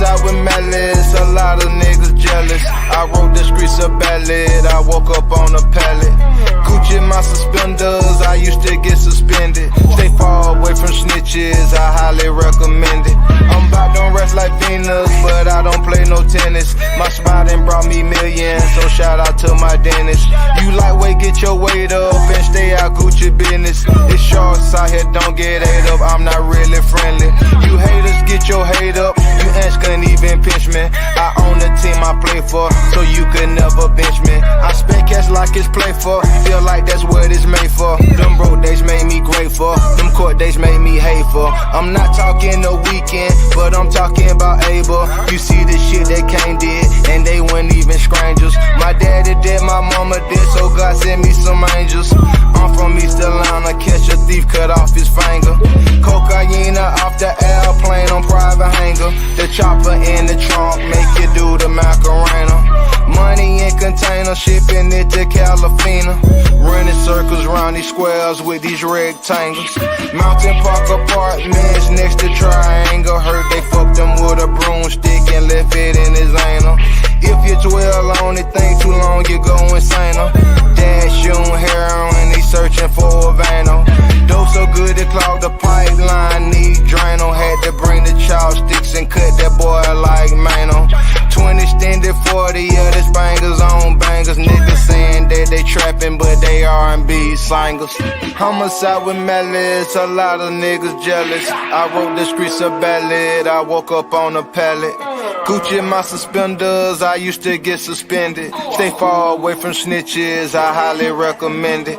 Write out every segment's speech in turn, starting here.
Homicide with malice, a lot of niggas jealous. I wrote the streets a ballad, I woke up on a pallet. Gucci my suspenders, I used to get suspended. Stay far away from snitches, I highly recommend it. I'm about to rest like Venus, but I don't play no tennis. My spot done brought me millions, so shout out to my dentist. You lightweight, get your weight up and stay out Gucci business. It's shorts out here, don't get ate up, I'm not really friendly. You haters, get your hate up, you ants couldn't even pinch me. I own the team I play for, so you could never bench me. I spend cash like it's play for, feel like that's what it's made for. Them broke days made me grateful, them court days made me hateful. I'm not talking the weekend, but I'm talking about Abel. You see the shit that Kane did, and they weren't even strangers. My daddy did, my mama did, so God sent me some angels. I'm from East Atlanta, catch a thief, cut off his finger. Cocaine off the airplane on private hangar. The chopper in the trunk, make you do the Macarena. Money in container, shipping it to Calafina. Running circles round these squares with these rectangles. Mountain Park apartments next to Triangle. Heard they fucked him with a broomstick and left it in his anal. If you dwell on it, think too long, you go insane. Dash you heroin, they searching for a Vano. Dope so good it clogged the pipeline, need Drano. Had to bring the chopsticks and cut that boy like Mano. 20 extended 40 of this bangers on bangers. Niggas saying that they trapping, but they R&B singers. Homicide with malice, a lot of niggas jealous. I wrote the streets a ballad, I woke up on a pallet. Gucci my suspenders, I used to get suspended. Stay far away from snitches, I highly recommend it.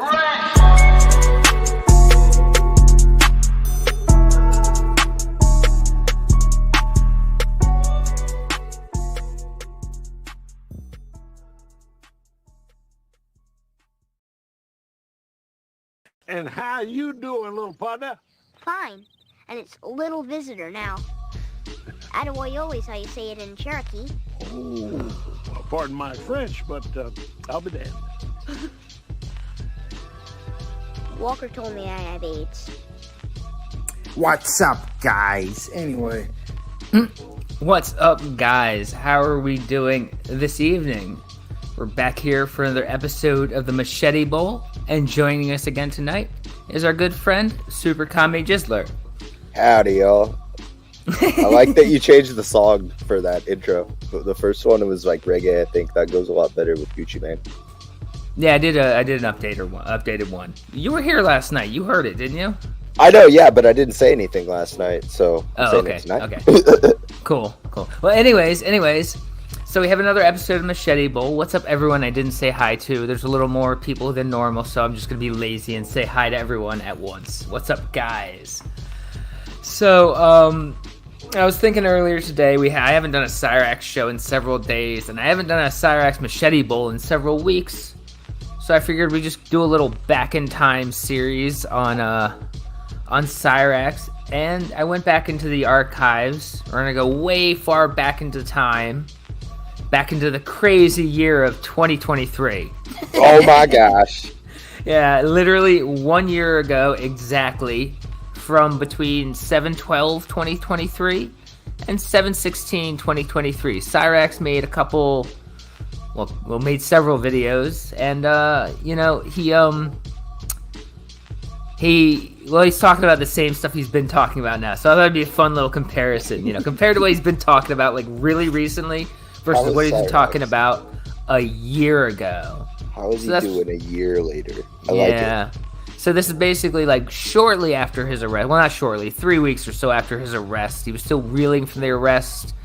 And how you doing, little partner? Fine. And it's little visitor now. Attaboy is how you say it in Cherokee. Oh, pardon my French, but I'll be damned. Walker told me I have AIDS. What's up, guys? Anyway. What's up, guys? How are we doing this evening? We're back here for another episode of the Machete Bowl, and joining us again tonight is our good friend, Super Kami Jizzler. Howdy, y'all. I like that you changed the song for that intro. The first one, it was like reggae. I think that goes a lot better with Gucci Mane. Yeah, I did an updated one. You were here last night. You heard it, didn't you? I know, yeah, but I didn't say anything last night, so I'm saying it tonight. Okay. Cool. Well, anyways, so we have another episode of Machete Bowl. What's up, everyone I didn't say hi to? There's a little more people than normal, so I'm just going to be lazy and say hi to everyone at once. What's up, guys? So, I was thinking earlier today, I haven't done a Cyraxx show in several days, and I haven't done a Cyraxx Machete Bowl in several weeks. So I figured we'd just do a little back-in-time series on Cyraxx, and I went back into the archives. We're going to go way far back into time. Back into the crazy year of 2023. Oh my gosh. Yeah, literally 1 year ago exactly, from between 7/12/2023 and 7/16/2023. Cyraxx made made several videos, and he's talking about the same stuff he's been talking about now. So I thought it'd be a fun little comparison, compared to what he's been talking about like really recently versus what he's been talking about a year ago. How is he doing a year later? I like it. So this is basically like shortly after his arrest. Well, not shortly, 3 weeks or so after his arrest. He was still reeling from the arrest,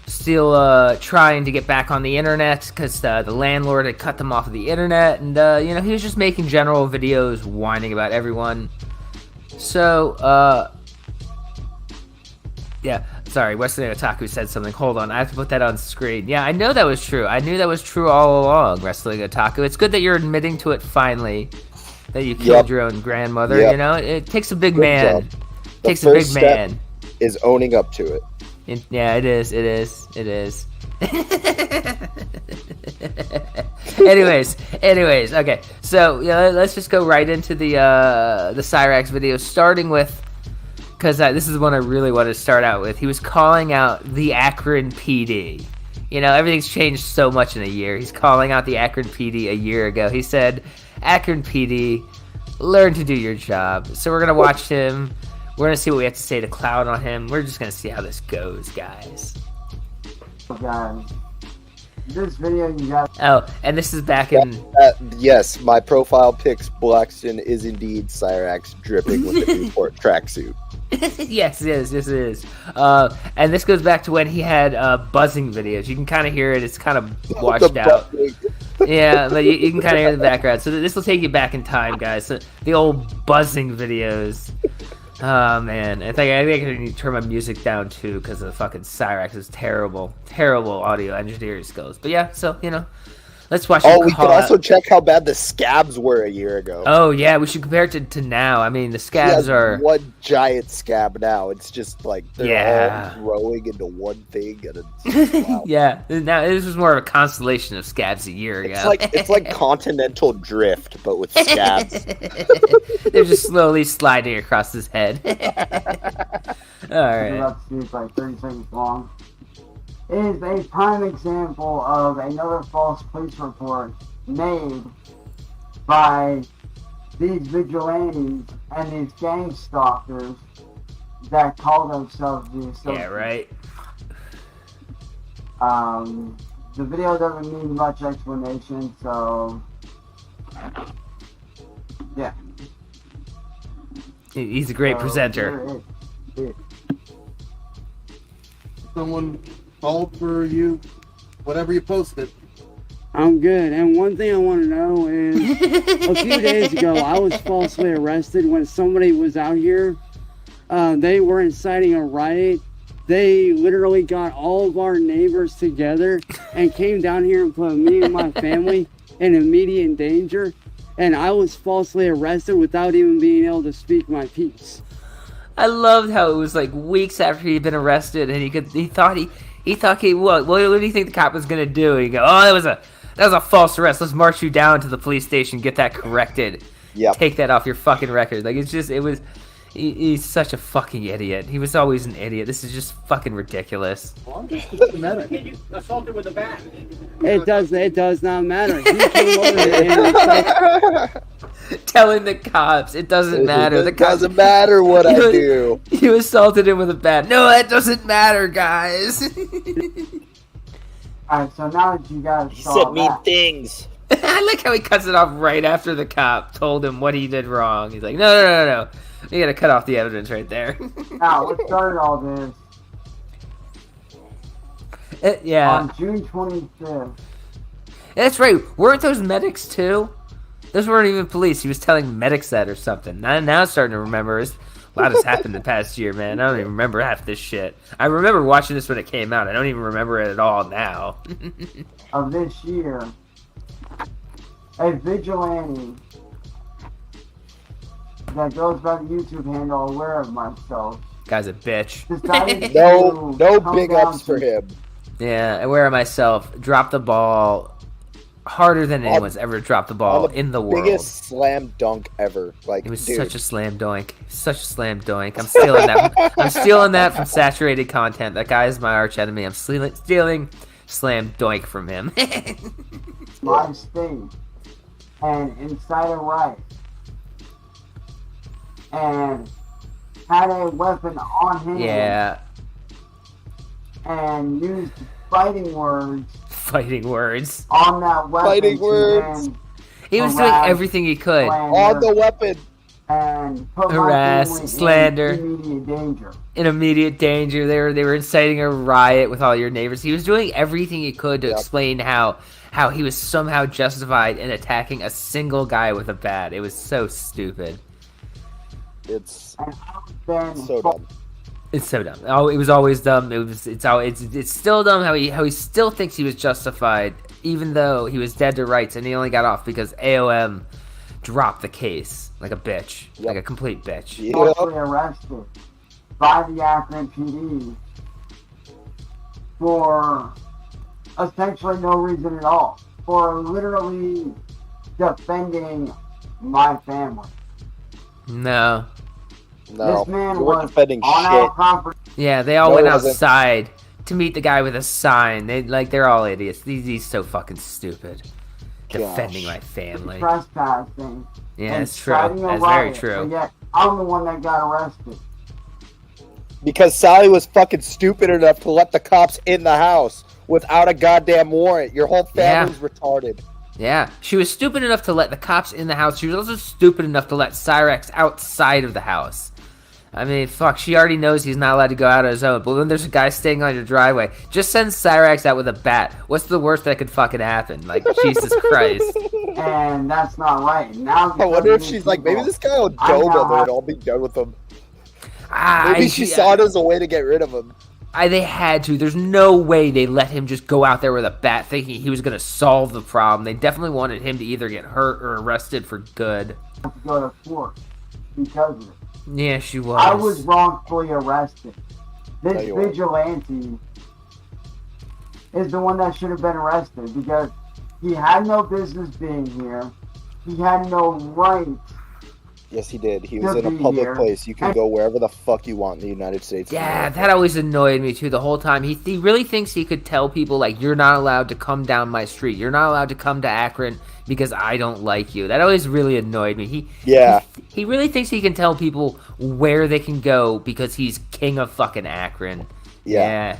still trying to get back on the internet because the landlord had cut them off of the internet. And, he was just making general videos whining about everyone. So, yeah, sorry, Wesley Otaku said something. Hold on, I have to put that on screen. Yeah, I know that was true. I knew that was true all along, Wrestling Otaku. It's good that you're admitting to it finally, that you killed your own grandmother, It takes a big man. It takes a big man. Is owning up to it. Yeah, it is. anyways, okay. So, let's just go right into the Cyraxx video, starting with because this is one I really want to start out with. He was calling out the Akron PD. You know, everything's changed so much in a year. He's calling out the Akron PD a year ago. He said, Akron PD, learn to do your job. So we're going to watch him. We're going to see what we have to say to clown on him. We're just going to see how this goes, guys. Guys, this video you got. Oh, and this is back in... Yes, my profile pics Blackston is indeed Cyraxx dripping with the Newport tracksuit. Yes, it is. And this goes back to when he had buzzing videos. You can kind of hear it. It's kind of washed out. Yeah, but you can kind of hear the background. So this will take you back in time, guys. So the old buzzing videos. Oh, man. I think I need to turn my music down, too, because of the fucking Cyraxx's terrible audio engineering skills. But yeah, so, you know, let's watch it. Oh, we can also check how bad the scabs were a year ago. Oh, yeah, we should compare it to now. I mean, the scabs are... one giant scab now. It's just like they're all growing into one thing. And it's, wow. Yeah, now this was more of a constellation of scabs a year ago. It's like continental drift, but with scabs. They're just slowly sliding across his head. Alright. About to see it's like 30 seconds long. Is a prime example of another false police report made by these vigilantes and these gang stalkers that call themselves the associates. Yeah, right. The video doesn't need much explanation, so yeah. He's a great presenter. Someone called for you, whatever you posted. I'm good. And one thing I want to know is, a few days ago, I was falsely arrested when somebody was out here. They were inciting a riot. They literally got all of our neighbors together and came down here and put me and my family in immediate danger. And I was falsely arrested without even being able to speak my piece. I loved how it was like weeks after he'd been arrested, and he thought what do you think the cop was gonna do? He go, oh, that was a false arrest. Let's march you down to the police station, get that corrected. Yeah. Take that off your fucking record. Like he's such a fucking idiot. He was always an idiot. This is just fucking ridiculous. Well, I'm just you assaulted with a bat. It does not matter. He came over and Telling the cops it doesn't matter. It doesn't matter what I do. You assaulted him with a bat. No, that doesn't matter, guys. Alright, so now that you guys He saw said mean that, things. I like how he cuts it off right after the cop told him what he did wrong. He's like, no. You gotta cut off the evidence right there. now what started all this Yeah. on June 25th. That's right. Weren't those medics too? Those weren't even police. He was telling medics that or something. Now I'm starting to remember. A lot has happened the past year, man. I don't even remember half this shit. I remember watching this when it came out. I don't even remember it at all now. Of this year, a vigilante that goes by the YouTube handle Aware of Myself Guy's a bitch. decided No to big come ups down for to- him. Yeah, Aware of Myself. Dropped the ball harder than anyone's ever dropped the ball in the world. Biggest slam dunk ever. Like, It was dude. such a slam doink. Such a slam doink. I'm stealing that. I'm stealing that from saturated content. That guy is my arch enemy. I'm stealing slam doink from him. my state and incite a riot and had a weapon on hand Yeah. and used fighting words Fighting words. on that weapon Fighting to words. then He was doing harass, everything he could. On the weapon. and put Harass, my family slander. in immediate danger. In immediate danger. They were inciting a riot with all your neighbors. He was doing everything he could to explain how he was somehow justified in attacking a single guy with a bat. It was so stupid. It's And I was then so dumb. It's so dumb. Oh, it was always dumb. It's still dumb how he still thinks he was justified, even though he was dead to rights, and he only got off because AOM dropped the case like a bitch, like a complete bitch. falsely arrested by the Akron PD for essentially no reason at all, for literally defending my family. No, No, This man you weren't was defending on shit. our property. Yeah, they all No, went it wasn't. outside to meet the guy with a sign. They're all idiots. He's so fucking stupid. Defending my family. Trespassing. Yeah, and that's true. starting a That's very riot, true. But yet, I'm the one that got arrested. Because Sally was fucking stupid enough to let the cops in the house without a goddamn warrant. Your whole family's retarded. Yeah, she was stupid enough to let the cops in the house. She was also stupid enough to let Cyraxx outside of the house. I mean, fuck, she already knows he's not allowed to go out on his own. But when there's a guy staying on your driveway, just send Cyraxx out with a bat. What's the worst that could fucking happen? Like, Jesus Christ. And that's not right. Now, I wonder if she's like, maybe this guy will dome him and I'll be done with him. Maybe she saw it as a way to get rid of him. They had to. There's no way they let him just go out there with a bat thinking he was going to solve the problem. They definitely wanted him to either get hurt or arrested for good. to go to court because of it. Yeah, she was. I was wrongfully arrested. This No, you weren't. vigilante is the one that should have been arrested because he had no business being here. He had no right. Yes, he did. He was To in a be public here. place. You can go wherever the fuck you want in the United States. of Yeah, America. that always annoyed me too the whole time. He really thinks he could tell people, like, you're not allowed to come down my street. You're not allowed to come to Akron because I don't like you. That always really annoyed me. He really thinks he can tell people where they can go because he's king of fucking Akron. Yeah.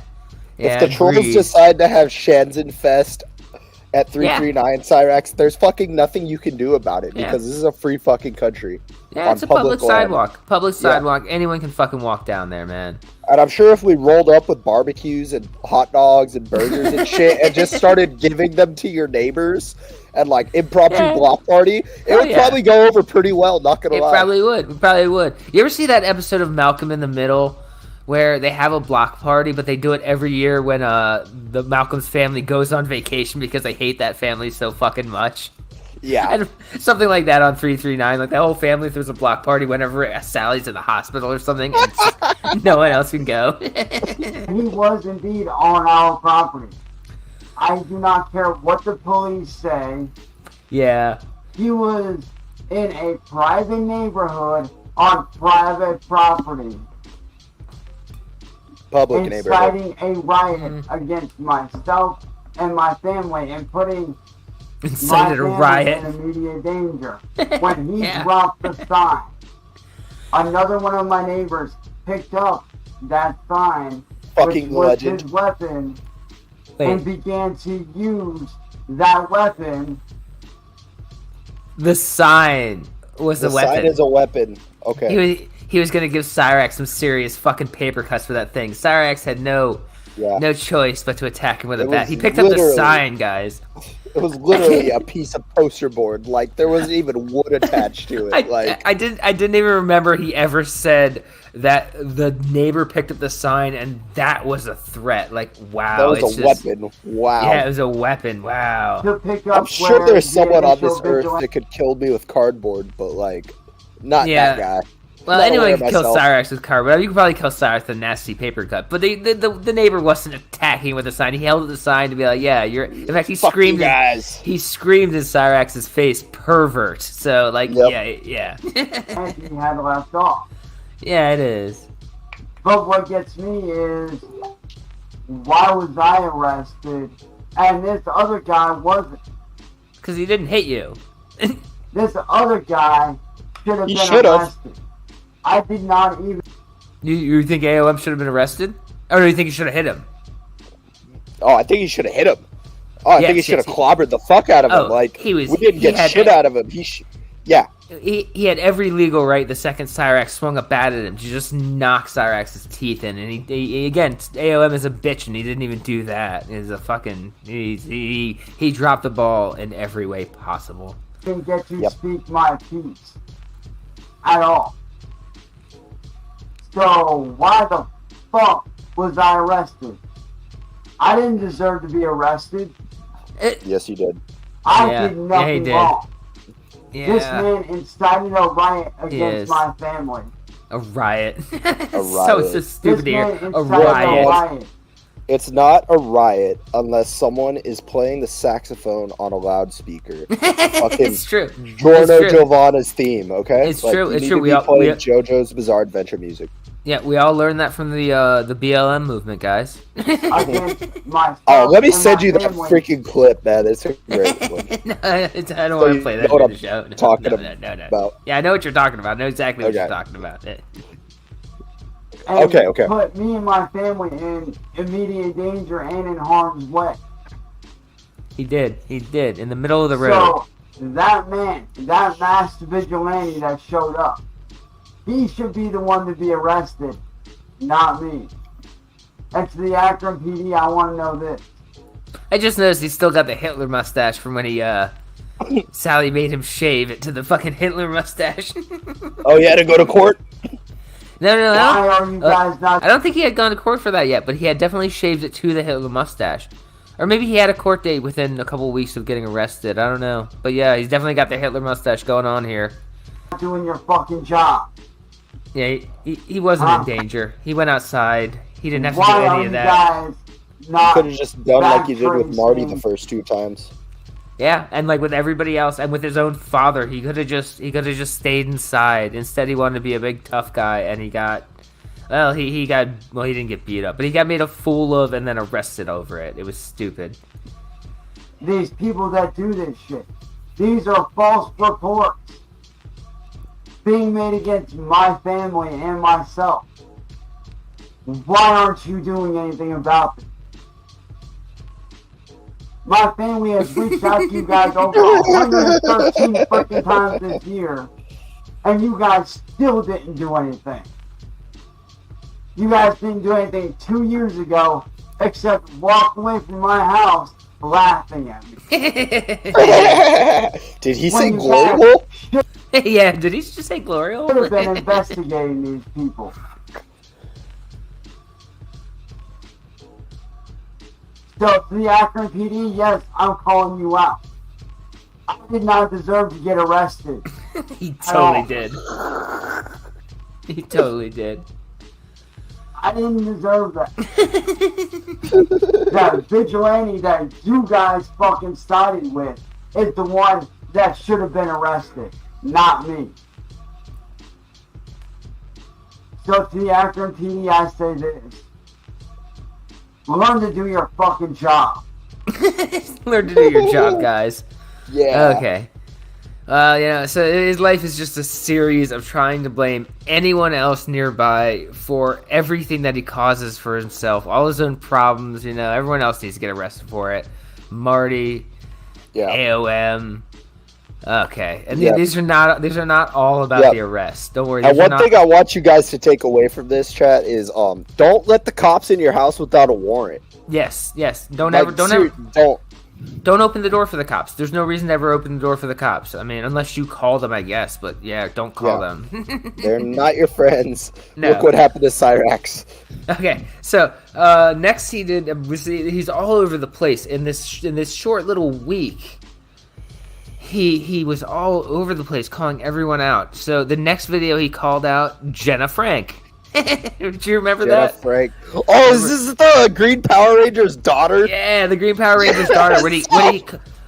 Yeah, If the trolls agreed. decide to have Shanzen Fest at 339 Cyraxx, there's fucking nothing you can do about it because this is a free fucking country. Yeah, it's a public sidewalk. Public sidewalk. Anyone can fucking walk down there, man. And I'm sure if we rolled up with barbecues and hot dogs and burgers and shit and just started giving them to your neighbors and like impromptu block party, it would probably go over pretty well, not gonna lie. It probably would. It probably would. You ever see that episode of Malcolm in the Middle where they have a block party, but they do it every year when the Malcolm's family goes on vacation because they hate that family so fucking much? Yeah. And something like that on 339. Like, the whole family throws a block party whenever Sally's in the hospital or something, and no one else can go. He was indeed on our property. I do not care what the police say. Yeah. He was in a private neighborhood on private property. Public neighborhood. Inciting a riot against myself and my family and putting Incited a my family riot. in immediate danger. When he dropped the sign, another one of my neighbors picked up that sign, Fucking which was legend. his weapon, Wait. and began to use that weapon. The sign was The the weapon. sign is a weapon. Okay. He was gonna give Cyraxx some serious fucking paper cuts for that thing. Cyraxx had no choice but to attack him with a It bat. was He picked up the literally- sign, guys. It was literally a piece of poster board. Like there wasn't even wood attached to it. I didn't even remember he ever said that the neighbor picked up the sign and that was a threat. Like, wow, that was it's a just- weapon. Wow. Yeah, it was a weapon. Wow. To pick up I'm sure where there's the someone on initial this earth vigilante- that could kill me with cardboard, but like, not Yeah. that guy. Well, Not anyone aware can of kill myself. Cyraxx with cardboard. You can probably kill Cyraxx with a nasty paper cut. But the neighbor wasn't attacking with the sign. He held up the sign to be like, "Yeah, you're." In fact, he Fuck screamed. you guys. He screamed in Cyraxx's face, "Pervert!" So, like, yeah. and he had left off. Yeah, it is. But what gets me is, why was I arrested and this other guy wasn't? Because he didn't hit you. This other guy should have He been should've. arrested. I did not even. You think AOM should have been arrested, or do you think he should have hit him? Oh, I think he should have hit him. Oh, I think he should have clobbered the fuck out of him. Like, we didn't get shit out of him. Yeah. He had every legal right the second Cyraxx swung a bat at him to just knock Cyraxx's teeth in, and he again, AOM is a bitch, and he didn't even do that. He's a fucking he dropped the ball in every way possible. Didn't get to speak my piece at all. So why the fuck was I arrested? I didn't deserve to be arrested. Yes, you did. I Yeah. did Yeah, he nothing did. wrong. Yeah. This man incited a riot against Yes. my family. A riot. A So riot. stupid This to hear. man A incited riot. a riot. It's not a riot unless someone is playing the saxophone on a loudspeaker. It's true. Giorno It's true. Giovanna's theme, okay? It's true. You It's need true. to be playing JoJo's Bizarre Adventure music. Yeah, we all learned that from the BLM movement, guys. I think my Oh, let me and send my you that family- freaking clip, man. It's a great one. No, I don't want to play that know what in the I'm show. No, talking no. about. Yeah, I know what you're talking about. I know exactly what Okay. you're talking about. and Okay. Put me and my family in immediate danger and in harm's way. He did. In the middle of the road. So that man, that masked vigilante that showed up, he should be the one to be arrested, not me. And to the Akron PD, I want to know this. I just noticed he's still got the Hitler mustache from when he, Sally made him shave it to the fucking Hitler mustache. Oh, you had to go to court? No. Why are you guys not? I don't think he had gone to court for that yet, but he had definitely shaved it to the Hitler mustache. Or maybe he had a court date within a couple weeks of getting arrested. I don't know. But yeah, he's definitely got the Hitler mustache going on here. Doing your fucking job. Yeah, he wasn't in danger. He went outside. He didn't have to do Why are any you of that. guys You not? could have just done like you did with backtracing? Marty the first 2 times. Yeah, and like with everybody else, and with his own father, he could have just stayed inside. Instead, he wanted to be a big tough guy, and he got, well, he didn't get beat up, but he got made a fool of and then arrested over it. It was stupid. These people that do this shit, these are false reports being made against my family and myself. Why aren't you doing anything about it? My family has reached out to you guys over 113 freaking times this year, and you guys still didn't do anything. You guys didn't do anything 2 years ago, except walk away from my house laughing at me. Did he say When you glory guys hole? Yeah, did he just say glory hole? should have been investigating these people. So, to the Akron PD, yes, I'm calling you out. I did not deserve to get arrested. He totally did. He totally did. I didn't deserve that. That vigilante that you guys fucking sided with is the one that should have been arrested, not me. So to the Akron PD, I say this. Learn to do your fucking job. Learn to do your job, guys. Yeah. Okay. So his life is just a series of trying to blame anyone else nearby for everything that he causes for himself, all his own problems. Everyone else needs to get arrested for it. Marty, AOM. Okay, and these are not all about the arrest. Don't worry. And one thing I want you guys to take away from this chat is don't let the cops in your house without a warrant. Yes. Don't open the door for the cops. There's no reason to ever open the door for the cops. I mean, unless you call them, I guess. But yeah, don't call them. They're not your friends. No. Look what happened to Cyraxx. Okay, so next he's all over the place in this short little week. He was all over the place calling everyone out. So the next video he called out Jenna Frank. Do you remember that? Frank. Oh, is this the Green Power Ranger's daughter? Yeah, the Green Power Ranger's daughter.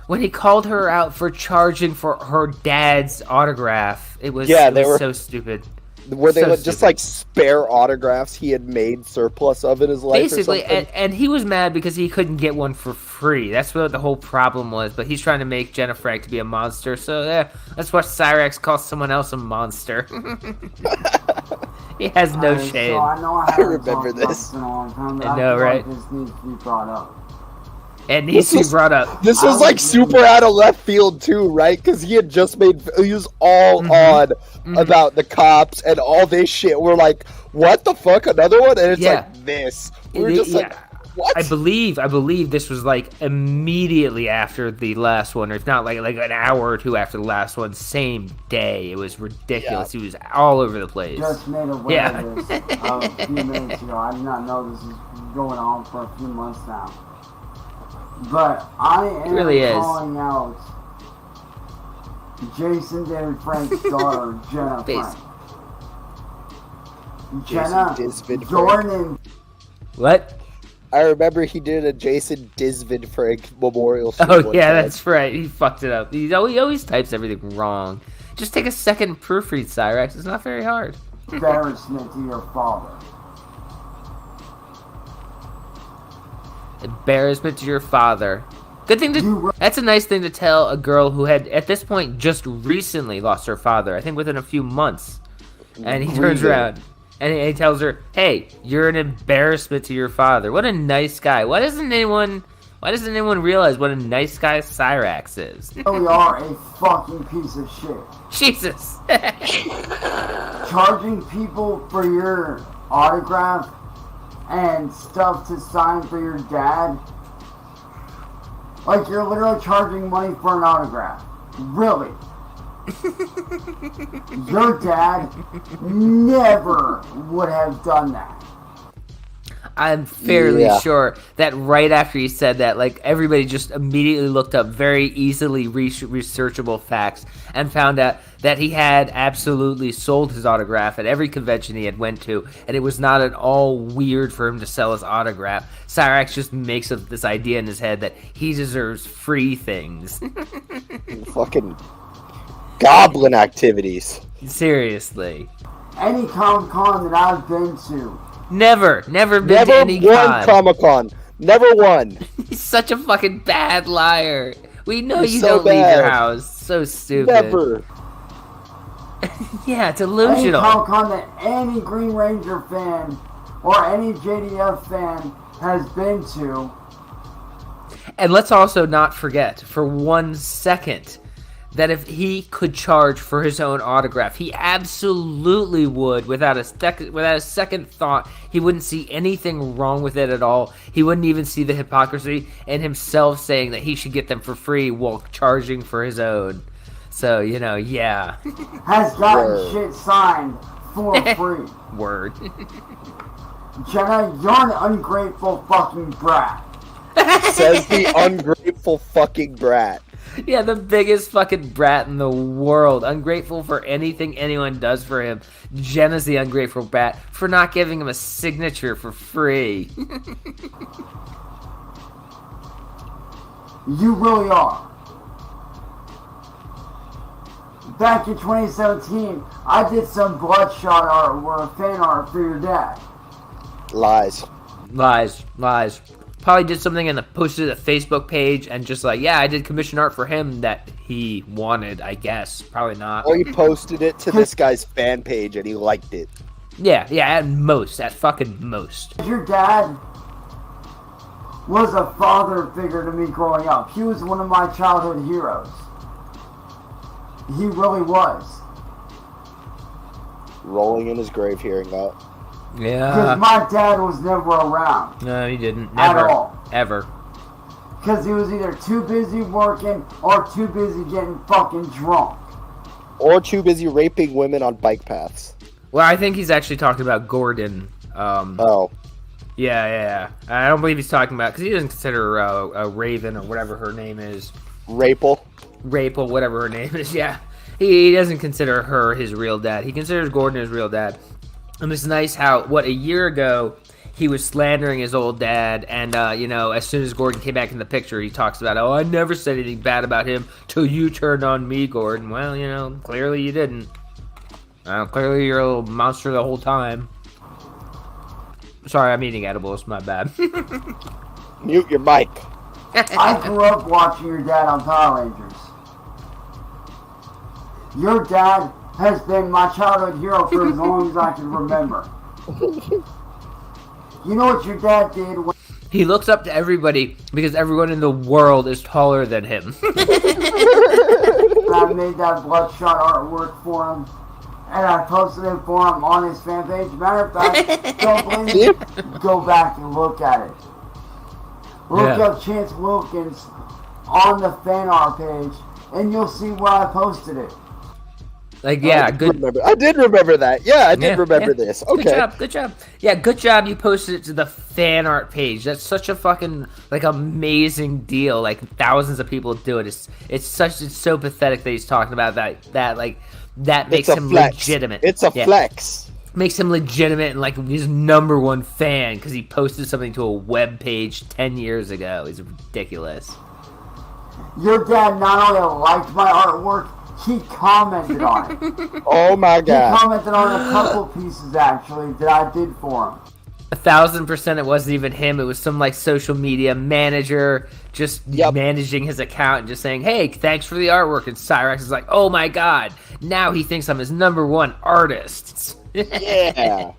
When he called her out for charging for her dad's autograph, it was so stupid. Were they So just like spare autographs he had made surplus of in his life? Basically, or something? and he was mad because he couldn't get one for free. That's what the whole problem was. But he's trying to make Jenna Frank to be a monster. So let's watch Cyraxx call someone else a monster. He has no shame. So I know I remember this. In a long time, but I know, feel right? like this needs to be brought up. It needs to be brought up. This was like super out of left field too, right? Because he had just he was all on about the cops and all this shit. We're like, what the fuck? Another one? And it's like this. We're just like, what? I believe this was like immediately after the last one, or if not like an hour or two after the last one, same day. It was ridiculous. He was all over the place. Just made aware of this a few minutes ago. I did not know this is going on for a few months now. But I am calling out Jason David Frank's daughter, Jenna Frank. Jenna, Jordan. What? I remember he did a Jason Disvid Frank memorial. Oh yeah, that's right. He fucked it up. He always types everything wrong. Just take a second proofread, Cyraxx. It's not very hard. Embarrassment to your father. Embarrassment to your father. Good thing to. That's a nice thing to tell a girl who had, at this point, just recently lost her father. I think within a few months. And he turns around and he tells her, "Hey, you're an embarrassment to your father." What a nice guy. Why doesn't anyone realize what a nice guy Cyraxx is? You are a fucking piece of shit. Jesus. Charging people for your autograph and stuff to sign for your dad. Like, you're literally charging money for an autograph. Really? Your dad never would have done that. I'm fairly sure that right after he said that, like, everybody just immediately looked up very easily researchable facts and found out that he had absolutely sold his autograph at every convention he had went to, and it was not at all weird for him to sell his autograph. Cyraxx just makes up this idea in his head that he deserves free things. Fucking goblin activities. Seriously. Any Comic-Con that I've been to, Never been to any con. Comic-Con. Never won. He's such a fucking bad liar. We know He's you so don't leave bad. your house. So stupid. Never. Yeah, any delusional. Comic-Con that any Green Ranger fan or any JDF fan has been to. And let's also not forget for 1 second that if he could charge for his own autograph, he absolutely would without a second thought. He wouldn't see anything wrong with it at all. He wouldn't even see the hypocrisy in himself saying that he should get them for free while charging for his own. So, yeah. Has gotten shit signed for free. Word. Jenna, you're an ungrateful fucking brat. Says the ungrateful fucking brat. Yeah, the biggest fucking brat in the world. Ungrateful for anything anyone does for him. Jenna's the ungrateful brat for not giving him a signature for free. You really are. Back in 2017, I did some Bloodshot art or fan art for your dad. Lies. Probably did something and posted a Facebook page and just like, yeah, I did commission art for him that he wanted, I guess. Probably not. Or you posted it to this guy's fan page and he liked it. Yeah, at fucking most. Your dad was a father figure to me growing up. He was one of my childhood heroes. He really was. Rolling in his grave hearing that. Yeah. Because my dad was never around. No, he didn't. At Never. all. Ever. Because he was either too busy working or too busy getting fucking drunk. Or too busy raping women on bike paths. Well, I think he's actually talking about Gordon. Oh. Yeah. I don't believe he's talking about, because he doesn't consider a Raven or whatever her name is. Rapel, whatever her name is, yeah. He doesn't consider her his real dad. He considers Gordon his real dad. And it's nice how, a year ago, he was slandering his old dad, and, as soon as Gordon came back in the picture, he talks about, I never said anything bad about him till you turned on me, Gordon. Well, clearly you didn't. Clearly you're a little monster the whole time. Sorry, I'm eating edibles, my bad. mute your mic. I grew up watching your dad on Power Rangers. Your dad has been my childhood hero for as long as I can remember. You know what your dad did when He looks up to everybody because everyone in the world is taller than him. I made that Bloodshot artwork for him, and I posted it for him on his fan page. Matter of fact, don't believe me? Go back and look at it. Look up Chance Wilkins on the fan art page, and you'll see where I posted it. Like, yeah, good. I did remember that. Yeah, I did remember this. Okay. Good job. Yeah, good job. You posted it to the fan art page. That's such a fucking amazing deal. Like, thousands of people do it. It's so pathetic that he's talking about that makes him flex. legitimate. It's a flex. makes him legitimate and like his number one fan because he posted something to a web page 10 years ago. Is ridiculous. Your dad not only liked my artwork, he commented on it. Oh my He god. commented on a couple pieces actually that I did for him. 1,000% it wasn't even him. It was some like social media manager just managing his account and just saying, hey, thanks for the artwork. And Cyraxx is like, oh my god, now he thinks I'm his number one artist. Yeah.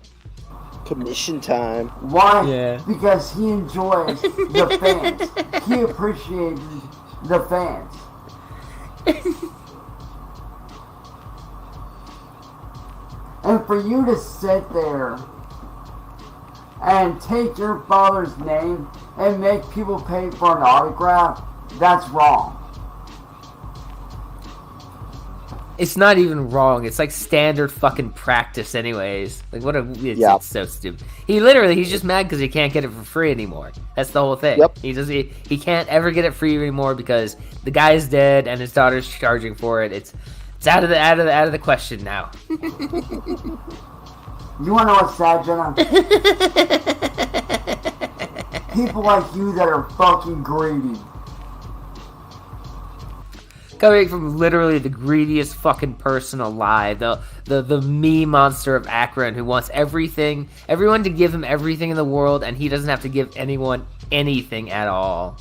Commission time. Why? Yeah. Because he enjoys the fans. He appreciated the fans. And for you to sit there and take your father's name and make people pay for an autograph, that's wrong. It's not even wrong. It's like standard fucking practice anyways. Like what a it's so stupid. He's just mad because he can't get it for free anymore. That's the whole thing. Yep. He can't ever get it free anymore because the guy's dead and his daughter's charging for it. It's out of the question now. You wanna know what's sad, Jenna? People like you that are fucking greedy. Coming from literally the greediest fucking person alive, the meme monster of Akron who wants everyone to give him everything in the world, and he doesn't have to give anyone anything at all.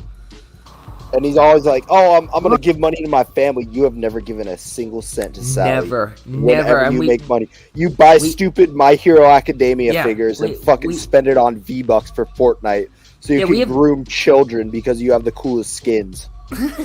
And he's always like, "Oh, I'm gonna give money to my family." You have never given a single cent to Sally. Never. Whenever you make money, you buy stupid My Hero Academia figures and fucking spend it on V-Bucks for Fortnite, so you can groom children because you have the coolest skins.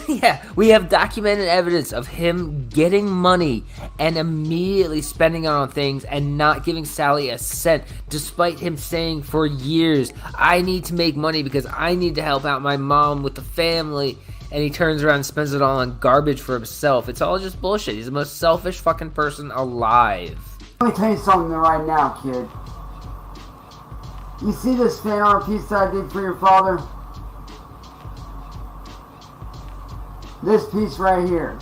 Yeah, we have documented evidence of him getting money and immediately spending it on things and not giving Sally a cent, despite him saying for years, I need to make money because I need to help out my mom with the family, and he turns around and spends it all on garbage for himself. It's all just bullshit. He's the most selfish fucking person alive. Let me tell you something right now, kid. You see this fan art piece that I did for your father? This piece right here.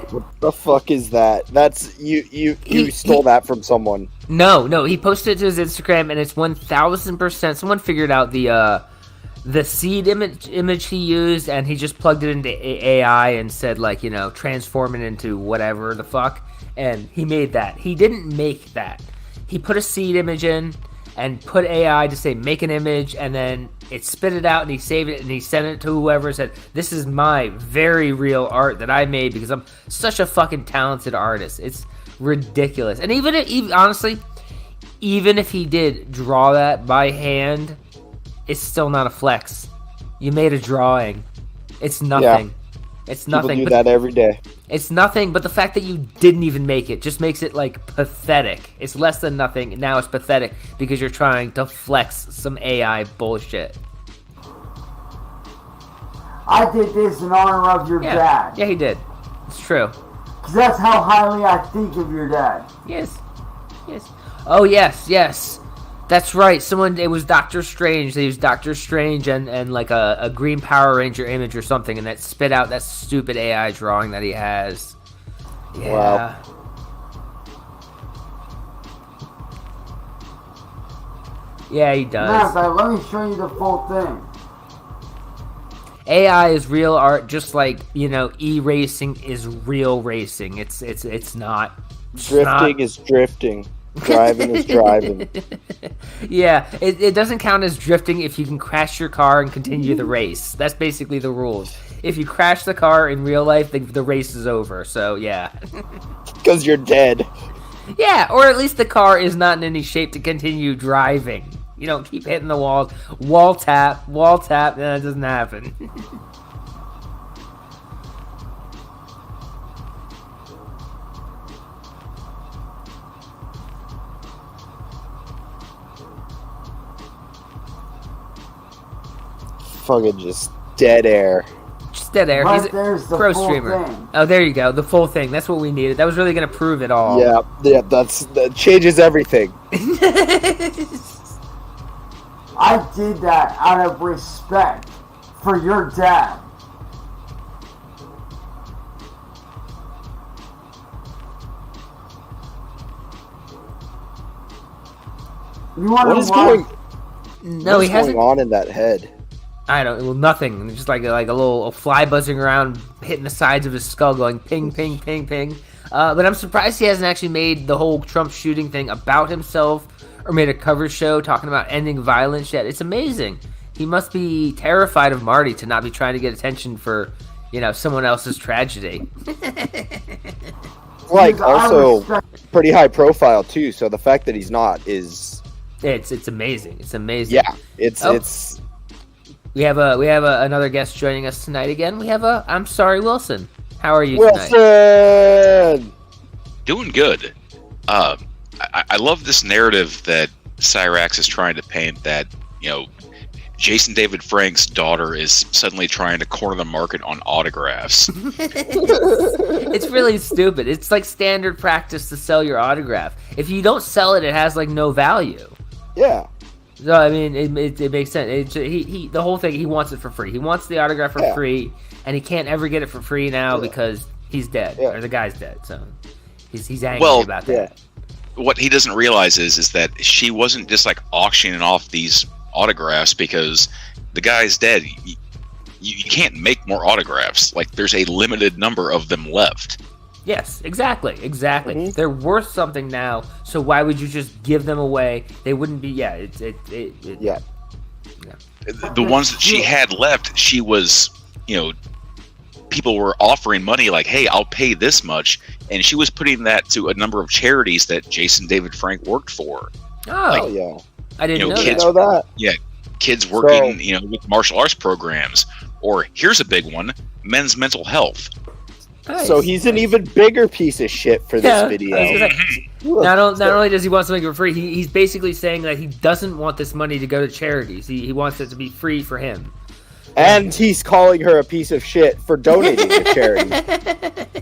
What the fuck is that? That's you stole that from someone. No, he posted it to his Instagram, and it's 1,000%. Someone figured out the seed image he used, and he just plugged it into AI and said, like, transform it into whatever the fuck, and he made that. He didn't make that. He put a seed image in and put AI to say make an image, and then it spit it out and he saved it and he sent it to whoever and said, this is my very real art that I made because I'm such a fucking talented artist. It's ridiculous. And honestly, even if he did draw that by hand, it's still not a flex. You made a drawing. It's nothing. Yeah. It's nothing. People do that every day. It's nothing, but the fact that you didn't even make it just makes it, like, pathetic. It's less than nothing. Now it's pathetic because you're trying to flex some AI bullshit. I did this in honor of your dad. Yeah, he did. It's true. Because that's how highly I think of your dad. Yes. Oh, yes. That's right. It was Doctor Strange. They used Doctor Strange and like a Green Power Ranger image or something, and that spit out that stupid AI drawing that he has. Yeah. Wow. Yeah, he does. Let me show you the full thing. AI is real art, just like, e-racing is real racing. It's not. Drifting is drifting. Driving is driving. Yeah, it doesn't count as drifting if you can crash your car and continue the race. That's basically the rules. If you crash the car in real life, the race is over. So, yeah. Because you're dead. Yeah, or at least the car is not in any shape to continue driving. You don't keep hitting the walls. Wall tap, that doesn't happen. Fucking just dead air. Just dead air. Right, he's there's a the pro full streamer. thing. Oh, there you go. The full thing. That's what we needed. That was really going to prove it all. Yeah, that changes everything. I did that out of respect for your dad. You want What to is watch? going on in that head? I don't. Well, nothing. Just like a little fly buzzing around, hitting the sides of his skull, going ping, ping, ping, ping. But I'm surprised he hasn't actually made the whole Trump shooting thing about himself, or made a cover show talking about ending violence yet. It's amazing. He must be terrified of Marty to not be trying to get attention for, someone else's tragedy. Like, also pretty high profile too. So the fact that he's not is it's amazing. It's amazing. Yeah, it's. We have another guest joining us tonight again. We have I'm sorry, Wilson. How are you tonight? Wilson! Doing good. I love this narrative that Cyraxx is trying to paint that, Jason David Frank's daughter is suddenly trying to corner the market on autographs. It's really stupid. It's like standard practice to sell your autograph. If you don't sell it, it has like no value. Yeah. So I mean, it makes sense. He the whole thing. He wants it for free. He wants the autograph for free, and he can't ever get it for free now because he's dead, or the guy's dead. So he's angry about that. What he doesn't realize is that she wasn't just like auctioning off these autographs because the guy's dead. You can't make more autographs. Like, there's a limited number of them left. Yes, exactly. Mm-hmm. They're worth something now, so why would you just give them away? They wouldn't be. Yeah. The ones that she had left, she was, people were offering money like, hey, I'll pay this much, and she was putting that to a number of charities that Jason David Frank worked for. Oh, yeah. I didn't know kids, know that. Yeah, kids working, with martial arts programs, or here's a big one: men's mental health. Nice. So he's an even bigger piece of shit for this video. Not only does he want something for free, he's basically saying that he doesn't want this money to go to charities. He wants it to be free for him. And he's calling her a piece of shit for donating to charity.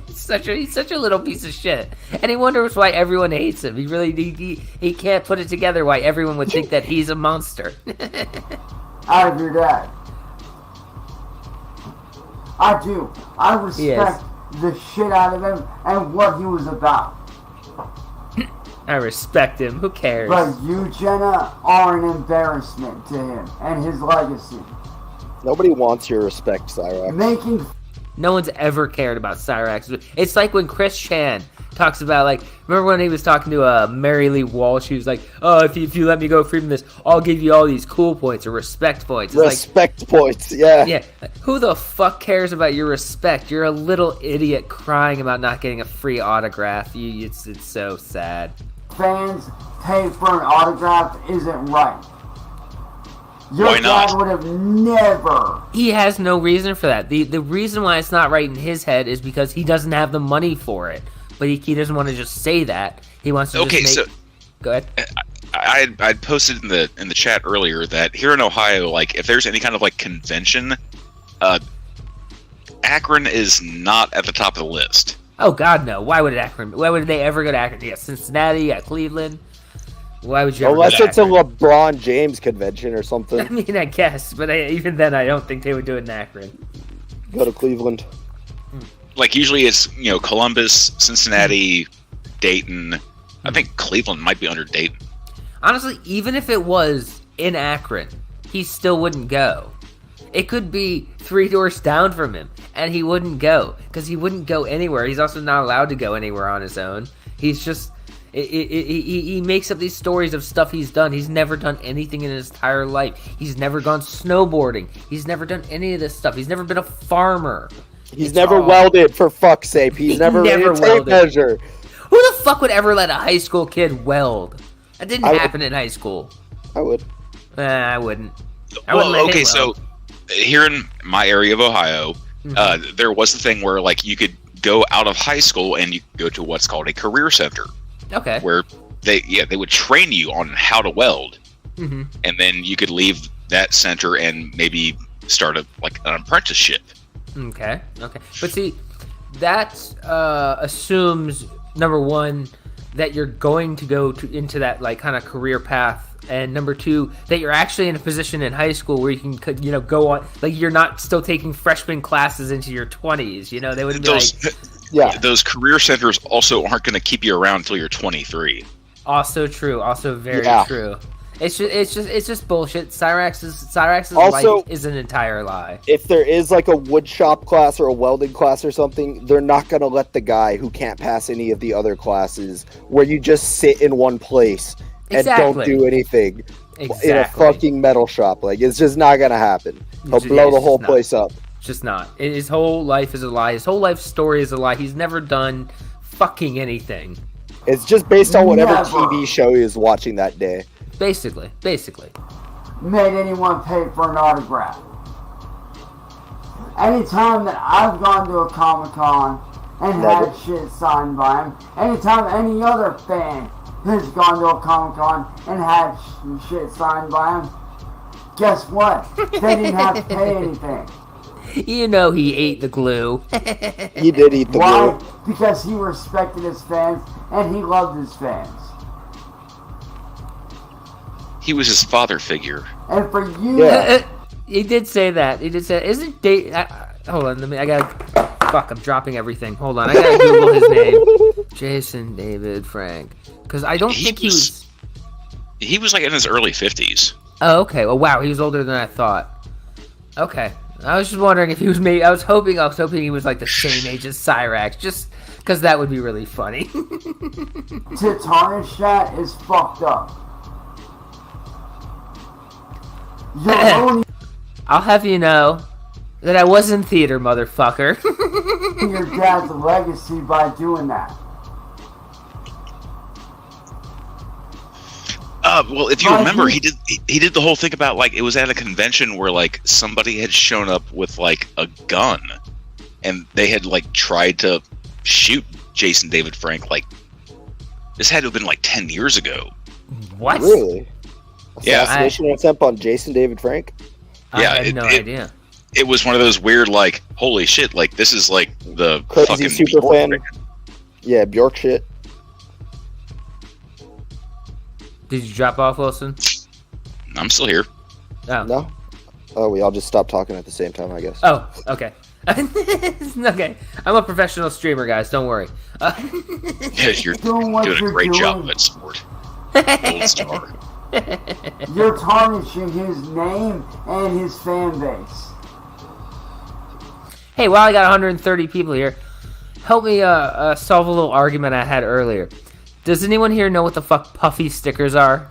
He's such a little piece of shit. And he wonders why everyone hates him. He can't put it together why everyone would think that he's a monster. I do that. I do. I respect the shit out of him and what he was about. I respect him. Who cares? But you, Jenna, are an embarrassment to him and his legacy. Nobody wants your respect, Cyraxx. No one's ever cared about Cyraxx. It's like when Chris Chan talks about, like, remember when he was talking to Mary Lee Walsh? He was like, oh, if you let me go free from this, I'll give you all these cool points or respect points. It's points, yeah. Yeah. Who the fuck cares about your respect? You're a little idiot crying about not getting a free autograph. It's so sad. Fans pay for an autograph isn't right. Why not? Dad would have never. He has no reason for that. The reason why it's not right in his head is because he doesn't have the money for it. But he doesn't want to just say that. He wants to so go ahead. I posted in the chat earlier that here in Ohio, like, if there's any kind of like convention, Akron is not at the top of the list. Oh God, no! Why would they ever go to Akron? Yeah, Cincinnati, Cleveland. Why would you? Unless it's a LeBron James convention or something. I mean, I guess, but even then, I don't think they would do it in Akron. Go to Cleveland. Like, usually it's, Columbus, Cincinnati, Dayton. I think Cleveland might be under Dayton. Honestly, even if it was in Akron, he still wouldn't go. It could be 3 doors down from him, and he wouldn't go, because he wouldn't go anywhere. He's also not allowed to go anywhere on his own. He's just... He makes up these stories of stuff he's done. He's never done anything in his entire life. He's never gone snowboarding. He's never done any of this stuff. He's never been a farmer. He's never welded, for fuck's sake. He's never made a tape measure. Who the fuck would ever let a high school kid weld? That didn't happen in high school. I would. I wouldn't. Okay, so here in my area of Ohio, there was the thing where, like, you could go out of high school and you could go to what's called a career center. Okay. Where they would train you on how to weld, and then you could leave that center and maybe start an apprenticeship. Okay. But see, that assumes, number one, that you're going to go into that like kind of career path, and number two, that you're actually in a position in high school where you can go on, like, you're not still taking freshman classes into your 20s. They wouldn't be those career centers also aren't going to keep you around until you're 23. Also true. Also very true. It's just bullshit. Cyraxx's Also- life is an entire lie. If there is like a wood shop class or a welding class or something, they're not gonna let the guy who can't pass any of the other classes, where you just sit in one place and don't Exactly. do anything in a Exactly. fucking metal shop. Like, it's just not gonna happen. He'll blow the it's whole just not. place up. Just not. His whole life is a lie. His whole life story is a lie. He's never done fucking anything. It's just based on whatever Never. TV show he was watching that day. Basically. Made anyone pay for an autograph. Anytime that I've gone to a Comic-Con and Never. had shit signed by him, anytime any other fan has gone to a Comic-Con and had shit signed by him, guess what? They didn't have to pay anything. You know he ate the glue. He did eat the Why? glue. Because he respected his fans and he loved his fans. He was his father figure. And for you, Yeah. He did say that. He did say, isn't Dave... hold on, I gotta... Fuck, I'm dropping everything. Hold on, I gotta Google his name. Jason David Frank. Because I don't think he was... He was like in his early 50s. Oh, okay. Well, wow, he was older than I thought. Okay. I was just wondering if he was maybe... I was hoping he was like the same age as Cyraxx, just because that would be really funny. to tarnish that is fucked up. You're only I'll have you know that I was in theater, motherfucker. your dad's legacy by doing that. Well, if you remember, he did the whole thing about like it was at a convention where like somebody had shown up with like a gun, and they had like tried to shoot Jason David Frank. Like this had to have been like 10 years ago. What? Really? Yeah. Assassination attempt on Jason David Frank? Yeah, I had no idea. It was one of those weird like holy shit, like this is like the Crazy fucking super Bjork fan. record. Yeah, Bjork shit. Did you drop off, Wilson? I'm still here. Oh. No? Oh, we all just stopped talking at the same time, I guess. Oh, okay. Okay. I'm a professional streamer, guys. Don't worry. Yeah, you're Doing what doing a you're great job doing. at sport. Gold star. You're tarnishing his name and his fan base. Hey, while I got 130 people here, help me solve a little argument I had earlier. Does anyone here know what the fuck puffy stickers are?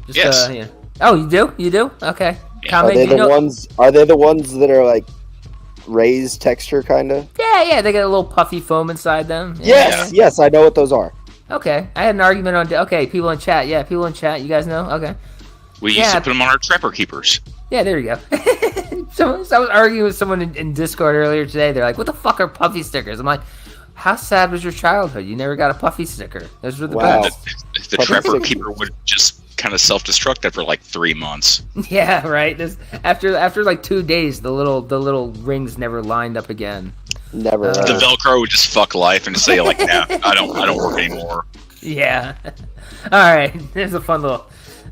Just, Yes. Yeah. Oh, you do? You do? Okay. Yeah. Comment, Are they you the know- ones? Are they the ones that are like raised texture, kind of? Yeah, they got a little puffy foam inside them. Yes, yes, I know what those are. Okay, I had an argument on... Okay, people in chat. Yeah, people in chat. You guys know? Okay. We used Yeah. to put them on our trapper keepers. Yeah, there you go. so I was arguing with someone in Discord earlier today. They're like, what the fuck are puffy stickers? I'm like, how sad was your childhood? You never got a puffy sticker. Those were the Wow. best. The Puffy trapper stickers. keeper would just kind of self-destruct after like 3 months. Yeah, right. After like 2 days, the little rings never lined up again. Never. The Velcro would just fuck life and just say like, nah, I don't work anymore. Yeah. All right. There's a fun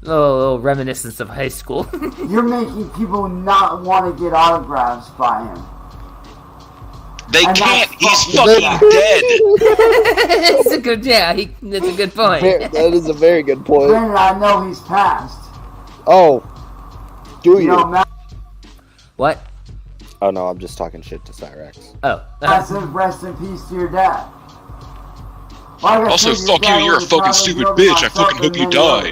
little reminiscence of high school. You're making people not want to get autographs by him. They And can't. that's He's fucking fucking dead. It's a good. Yeah, that's a good point. That is a very good point. Granted, I know he's passed. Oh, do You you? know, Matt What? Oh no, I'm just talking shit to Cyraxx. Oh. said rest in peace to your dad. Like I Also, said, your fuck you. dad You're a was fucking probably stupid building bitch. I on fucking hope you something die.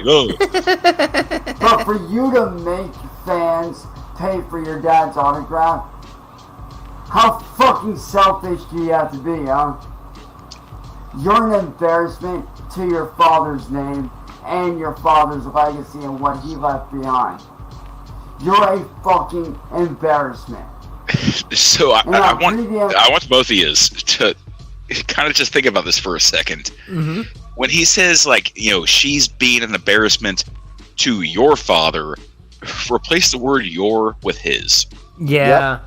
anyway. But for you to make fans pay for your dad's autograph, how fucking selfish do you have to be, huh? You're an embarrassment to your father's name and your father's legacy and what he left behind. You're a fucking embarrassment. So I Yeah, want both of you to kind of just think about this for a second. Mm-hmm. When he says like, she's being an embarrassment to your father, replace the word "your" with his. Yeah.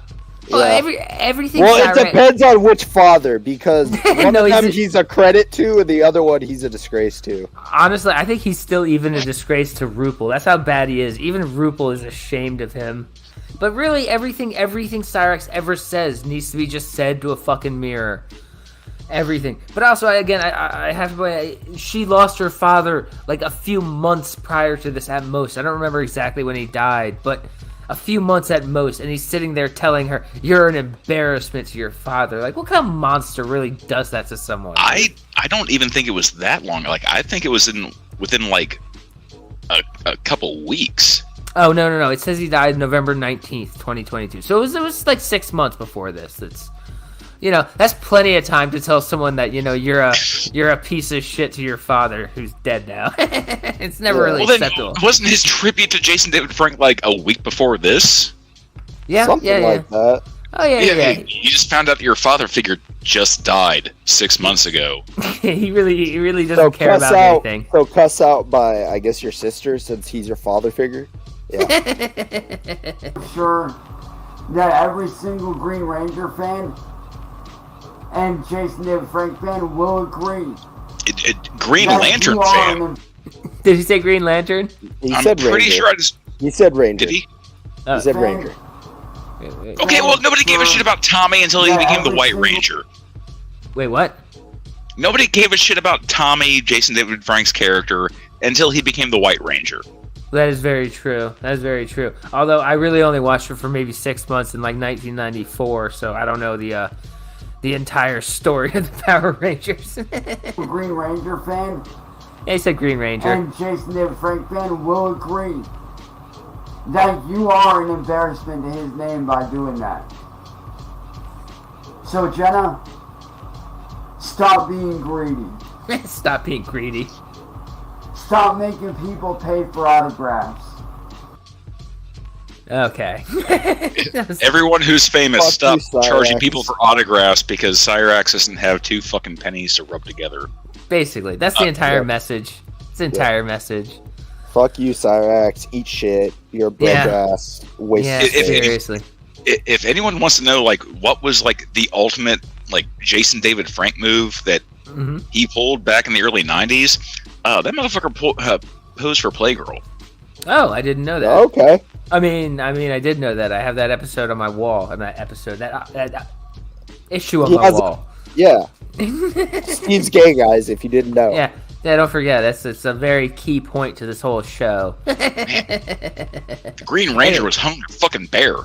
Well, Yeah. everything. Well, it depends on which father, because one No, of them he's he's a credit to, and the other one he's a disgrace to. Honestly, I think he's still even a disgrace to Rupel. That's how bad he is. Even Rupel is ashamed of him. But really, everything Cyraxx ever says needs to be just said to a fucking mirror. everything. But also, I have to point out, she lost her father like a few months prior to this at most. I don't remember exactly when he died, but a few months at most, and he's sitting there telling her, "You're an embarrassment to your father." Like, what kind of monster really does that to someone? I don't even think it was that long. Like, I think it was within like a couple weeks. Oh, no. It says he died November 19th, 2022. So it was like 6 months before this. That's, that's plenty of time to tell someone that, you're a piece of shit to your father who's dead now. It's never really acceptable. Then, wasn't his tribute to Jason David Frank like a week before this? Yeah, Something like that. Oh, yeah. You just found out that your father figure just died 6 months ago. he really doesn't care about anything. So cuss out by, I guess, your sister, since he's your father figure? Yeah. Sure that every single Green Ranger fan and Jason David Frank fan will agree. Green Lantern fan. Did he say Green Lantern? He said pretty Ranger. sure He said Ranger. Did he? He said Ranger. Wait. Okay, well, nobody gave a shit about Tommy until he became the White Ranger. Wait, what? Nobody gave a shit about Tommy, Jason David Frank's character, until he became the White Ranger. That is very true. Although I really only watched it for maybe 6 months in like 1994, so I don't know the entire story of the Power Rangers. Green Ranger fan Yeah, he said Green Ranger. and Jason David Frank fan will agree that you are an embarrassment to his name by doing that. So Jenna, stop being greedy. Stop being greedy. Stop making people pay for autographs. Okay. Everyone who's famous, stop you, charging Cyraxx. people for autographs because Cyraxx doesn't have 2 fucking pennies to rub together. Basically, that's the entire yeah. message. It's the entire message. Fuck you, Cyraxx. Eat shit. You're a broke ass. Waste. Yeah, seriously. If anyone wants to know, like, what was like the ultimate like Jason David Frank move that he pulled back in the early '90s, that motherfucker posed for Playgirl. Oh, I didn't know that. Okay. I mean, I did know that. I have that episode on my wall, and that issue on my wall. Yeah. Steve's gay, guys. If you didn't know. Yeah, don't forget. It's a very key point to this whole show. The Green Ranger was hung like a fucking bear.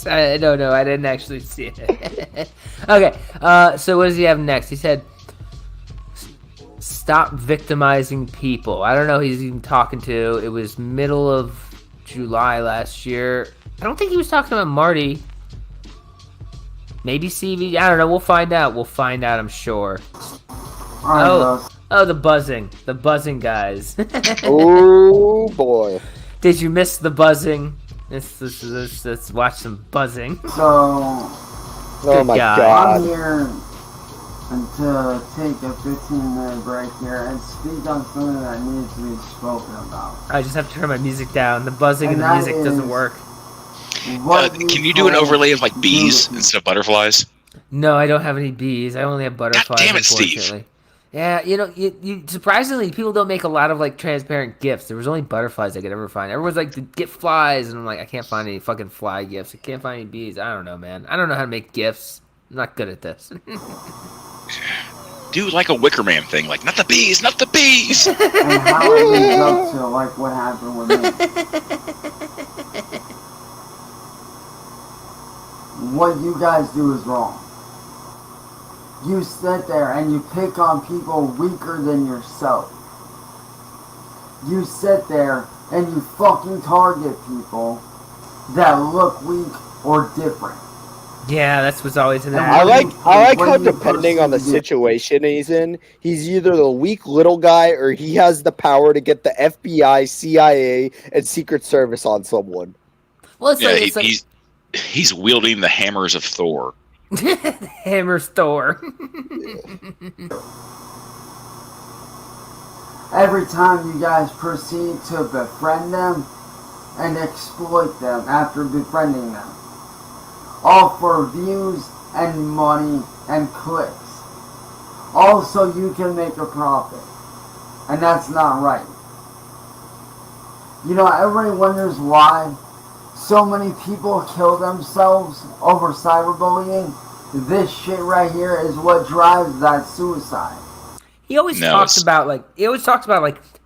I don't know. I didn't actually see it. Okay. So what does he have next? He said, "Stop victimizing people." I don't know who he's even talking to. It was middle of July last year. I don't think he was talking about Marty. Maybe CV. I don't know. We'll find out. I'm sure. Oh, the buzzing. The buzzing guys. Oh boy. Did you miss the buzzing? Let's watch some buzzing. So, Oh my god. I'm here to take a 15-minute break here and speak on something that needs to be spoken about. I just have to turn my music down. The buzzing and the music doesn't work. Can you do an overlay of like bees instead of butterflies? No, I don't have any bees. I only have butterflies. God damn it, unfortunately. Steve. Yeah, you surprisingly, people don't make a lot of like transparent gifts. There was only butterflies I could ever find. Everyone's like, get flies, and I'm like, I can't find any fucking fly gifts. I can't find any bees. I don't know, man. I don't know how to make gifts. I'm not good at this. Do like a Wicker Man thing, like not the bees, not the bees. And how it leads up to like what happened with me. What you guys do is wrong. You sit there and you pick on people weaker than yourself. You sit there and you fucking target people that look weak or different. Yeah, that's what's always in there. I like how depending on the situation he's in, he's either the weak little guy or he has the power to get the FBI, CIA, and Secret Service on someone. Well, it's he's wielding the hammers of Thor. Hammer's Thor. Every time you guys proceed to befriend them and exploit them after befriending them, all for views and money and clicks, all so you can make a profit, and that's not right. You know, everybody wonders why so many people kill themselves over cyberbullying. this shit right here is what drives that suicide. He always talks about like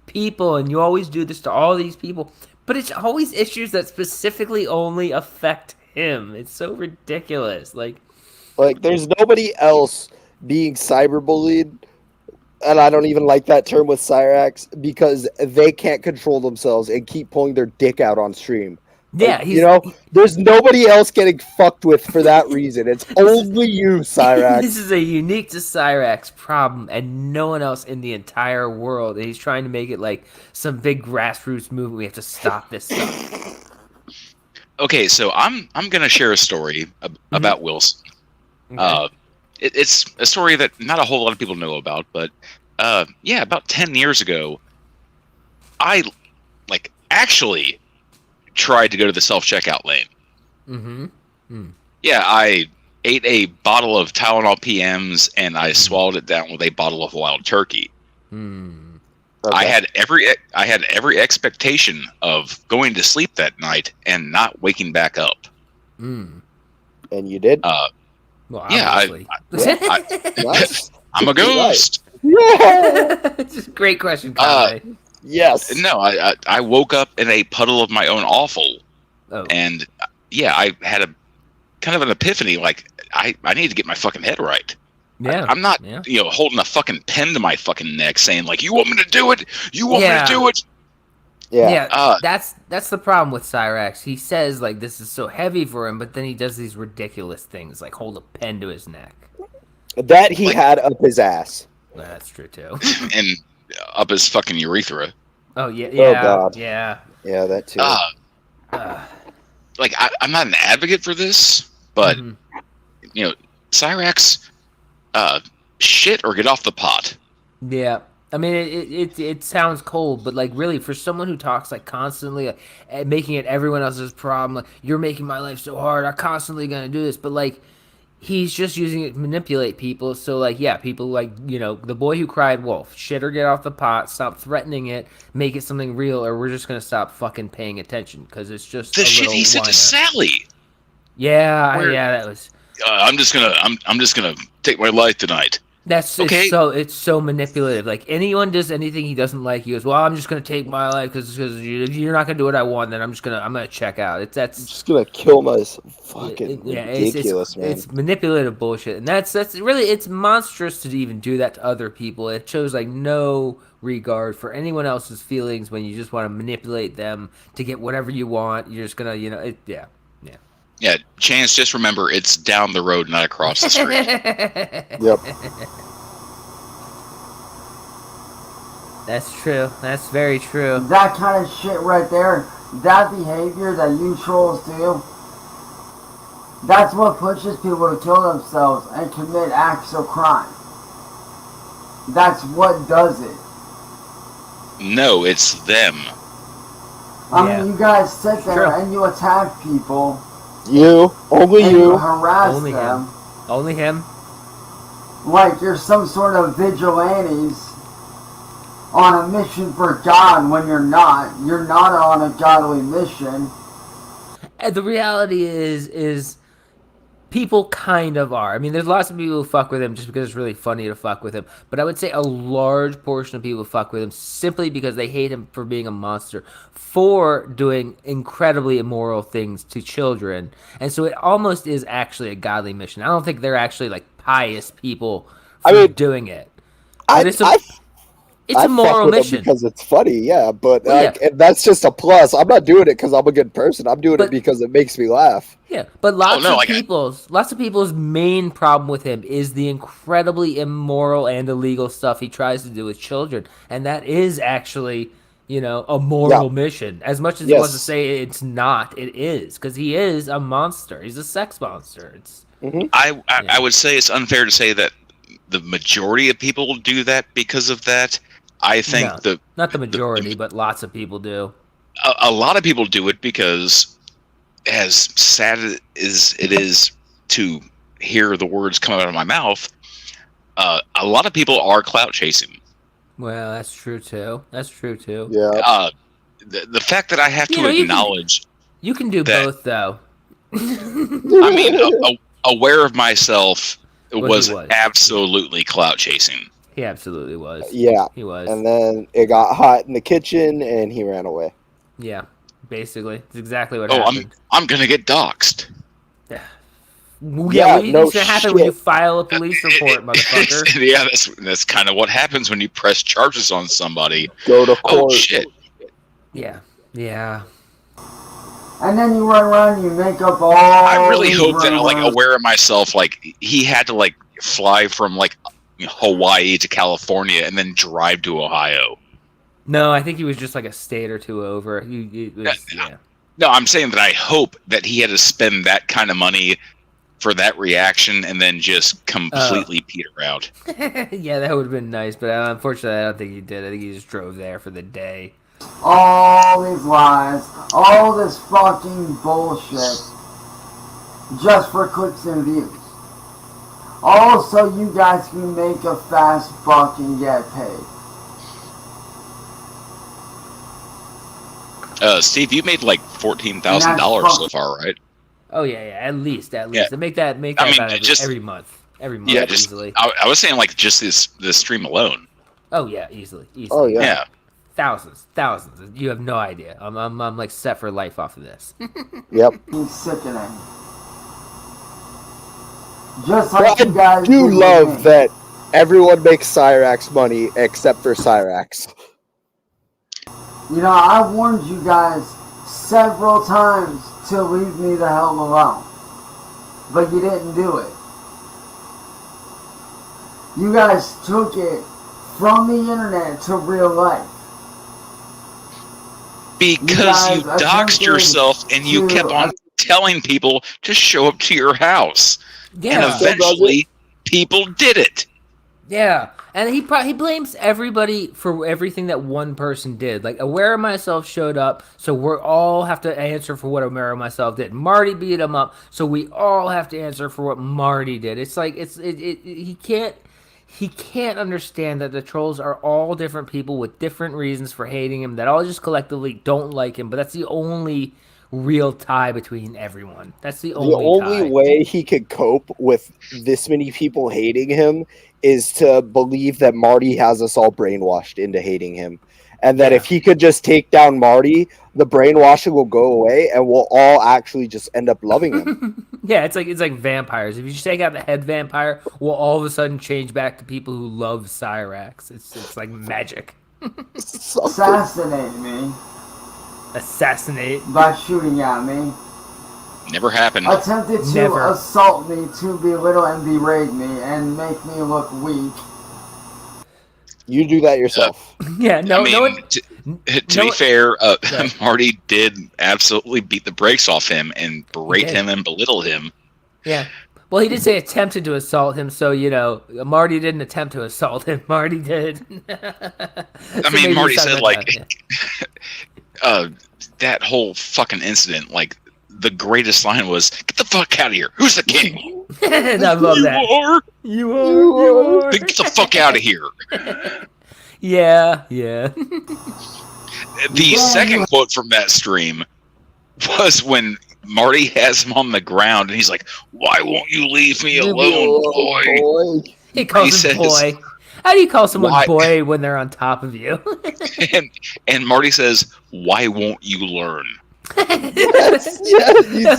people, and you always do this to all these people, but it's always issues that specifically only affect him. It's so ridiculous. Like there's nobody else being cyberbullied, and I don't even like that term with Cyraxx, because they can't control themselves and keep pulling their dick out on stream. Yeah, there's nobody else getting fucked with for that reason. It's only you, Cyraxx. This is a unique to Cyraxx problem, and no one else in the entire world. And he's trying to make it like some big grassroots movement. We have to stop this stuff. Okay, so I'm gonna share a story about Wilson. Okay. It's a story that not a whole lot of people know about, but about 10 years ago, I actually tried to go to the self-checkout lane. Yeah, I ate a bottle of Tylenol PMs and I swallowed it down with a bottle of wild turkey. Okay. I had every expectation of going to sleep that night and not waking back up. And you did? Well, yeah, I'm a ghost. It's just a great question, Conway. Yes. No, I woke up in a puddle of my own awful, and I had a kind of an epiphany. Like I need to get my fucking head right. Yeah, I'm not holding a fucking pen to my fucking neck saying like, you want me to do it? You want me to do it? Yeah, that's the problem with Cyraxx. He says like this is so heavy for him, but then he does these ridiculous things like hold a pen to his neck. That he had up his ass. Well, that's true too. And up his fucking urethra. Oh yeah, Oh God. yeah, that too. I'm not an advocate for this, but Cyraxx, shit or get off the pot. Yeah. I mean, it sounds cold, but like really, for someone who talks like constantly, like, making it everyone else's problem, like you're making my life so hard, I'm constantly gonna do this, but like he's just using it to manipulate people. So like, yeah, people like the boy who cried wolf, shit or get off the pot, stop threatening it, make it something real, or we're just gonna stop fucking paying attention because it's just the shit he said to Sally. Yeah, that was. I'm just gonna take my life tonight. That's okay. It's so manipulative. Like anyone does anything he doesn't like, he goes, "Well, I'm just gonna take my life because you're not gonna do what I want. Then I'm gonna check out." I'm just gonna kill myself. Fucking ridiculous, man. It's manipulative bullshit, and that's really it's monstrous to even do that to other people. It shows like no regard for anyone else's feelings when you just want to manipulate them to get whatever you want. You're just gonna, Yeah, Chance, just remember, it's down the road, not across the street. Yep. That's true. That's very true. That kind of shit right there, that behavior that you trolls do, that's what pushes people to kill themselves and commit acts of crime. That's what does it. No, it's them. I mean, you guys sit there and you attack people. Only you. Harass only them. Him. Only him. Like you're some sort of vigilantes on a mission for God when you're not. You're not on a godly mission. And the reality is people kind of are. I mean, there's lots of people who fuck with him just because it's really funny to fuck with him. But I would say a large portion of people fuck with him simply because they hate him for being a monster, for doing incredibly immoral things to children. And so it almost is actually a godly mission. I don't think they're actually like pious people for doing it. But it's a moral mission because it's funny, but and that's just a plus. I'm not doing it because I'm a good person. I'm doing it because it makes me laugh. Yeah, but lots of people's main problem with him is the incredibly immoral and illegal stuff he tries to do with children, and that is actually, a moral mission. As much as he wants to say it's not, it is, because he is a monster. He's a sex monster. It's. I would say it's unfair to say that the majority of people do that because of that. I think not the majority, but lots of people do. A lot of people do it because, as sad as it is to hear the words come out of my mouth, a lot of people are clout chasing. Well, that's true too. Yeah. The fact that I have to acknowledge you can do both, though. I mean, Aware of Myself Well, was he was. absolutely clout chasing. He absolutely was. Yeah. He was. And then it got hot in the kitchen, and he ran away. Yeah, basically. It's exactly what Oh, happened. I'm gonna get doxxed. Yeah, Yeah, what no needs to happen when you shit. file a police report, motherfucker? Yeah, that's kind of what happens when you press charges on somebody. Go to Oh court. shit! Yeah, yeah. And then you run around and you make up all I really these hope that, like, rumors. Aware of Myself, like, he had to, like, fly from, like, Hawaii to California and then drive to Ohio. No, I think he was just like a state or two over. Yeah. No, I'm saying that I hope that he had to spend that kind of money for that reaction and then just completely peter out. Yeah, that would have been nice, but unfortunately, I don't think he did. I think he just drove there for the day. All these lies, all this fucking bullshit, just for clicks and views. All so you guys can make a fast buck and get paid. Steve, you made like $14,000 so far, right? Oh yeah, at least. Yeah. They make that I mean, about just- every month. Yeah, just easily. I was saying like just this stream alone. Oh yeah, easily. Oh yeah. Yeah. Thousands. You have no idea. I'm like set for life off of this. Yep. It's sickening. Just But like you guys I do with love me. that everyone makes Cyraxx money except for Cyraxx. You know, I warned you guys several times to leave me the hell alone. But you didn't do it. You guys took it from the internet to real life. Because you guys doxed attempted yourself and you to- kept on telling people to show up to your house. Yeah. And eventually people did it. Yeah, and he blames everybody for everything that one person did. Like, Aware of Myself showed up, so we all have to answer for what Aware of Myself did. Marty beat him up, so we all have to answer for what Marty did. It's like he can't understand that the trolls are all different people with different reasons for hating him. That all just collectively don't like him. But that's the only real tie between everyone. That's the only tie. Way he could cope with this many people hating him is to believe that Marty has us all brainwashed into hating him. And that if he could just take down Marty, the brainwashing will go away and we'll all actually just end up loving him. Yeah, it's like vampires. If you just take out the head vampire, we'll all of a sudden change back to people who love Cyraxx. It's like magic. Assassinate me Assassinate. by shooting at me. Never happened. Attempted to Never. assault me, to belittle and berate me, and make me look weak. You do that yourself. Yeah, no, I mean, no one. to no be one- fair, Yeah. Marty did absolutely beat the brakes off him and berate did. him and belittle him. Yeah. Well, he did say attempted to assault him, so Marty didn't attempt to assault him. Marty did. I mean, Marty said that whole fucking incident. Like the greatest line was, "Get the fuck out of here! Who's the king? I love that. Are? You are. Then get the fuck out of here!" Yeah. The second quote from that stream was when Marty has him on the ground and he's like, "Why won't you leave me alone, boy?" He calls him boy. How do you call someone Why- boy when they're on top of you? And Marty says, "Why won't you learn?" He's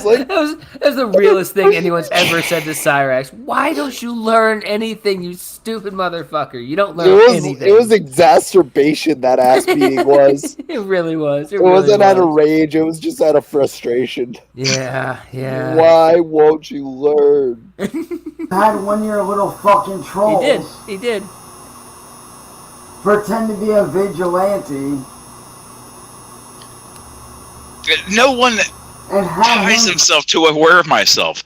like, that was the realest thing anyone's ever said to Cyraxx. Why don't you learn anything, you stupid motherfucker? You don't learn anything. It was exacerbation, that ass beating was. It really was. It wasn't out of rage, it was just out of frustration. Yeah. Why won't you learn? Had one of your little fucking trolls He did. pretend to be a vigilante No one and have ties him himself to Aware of Myself.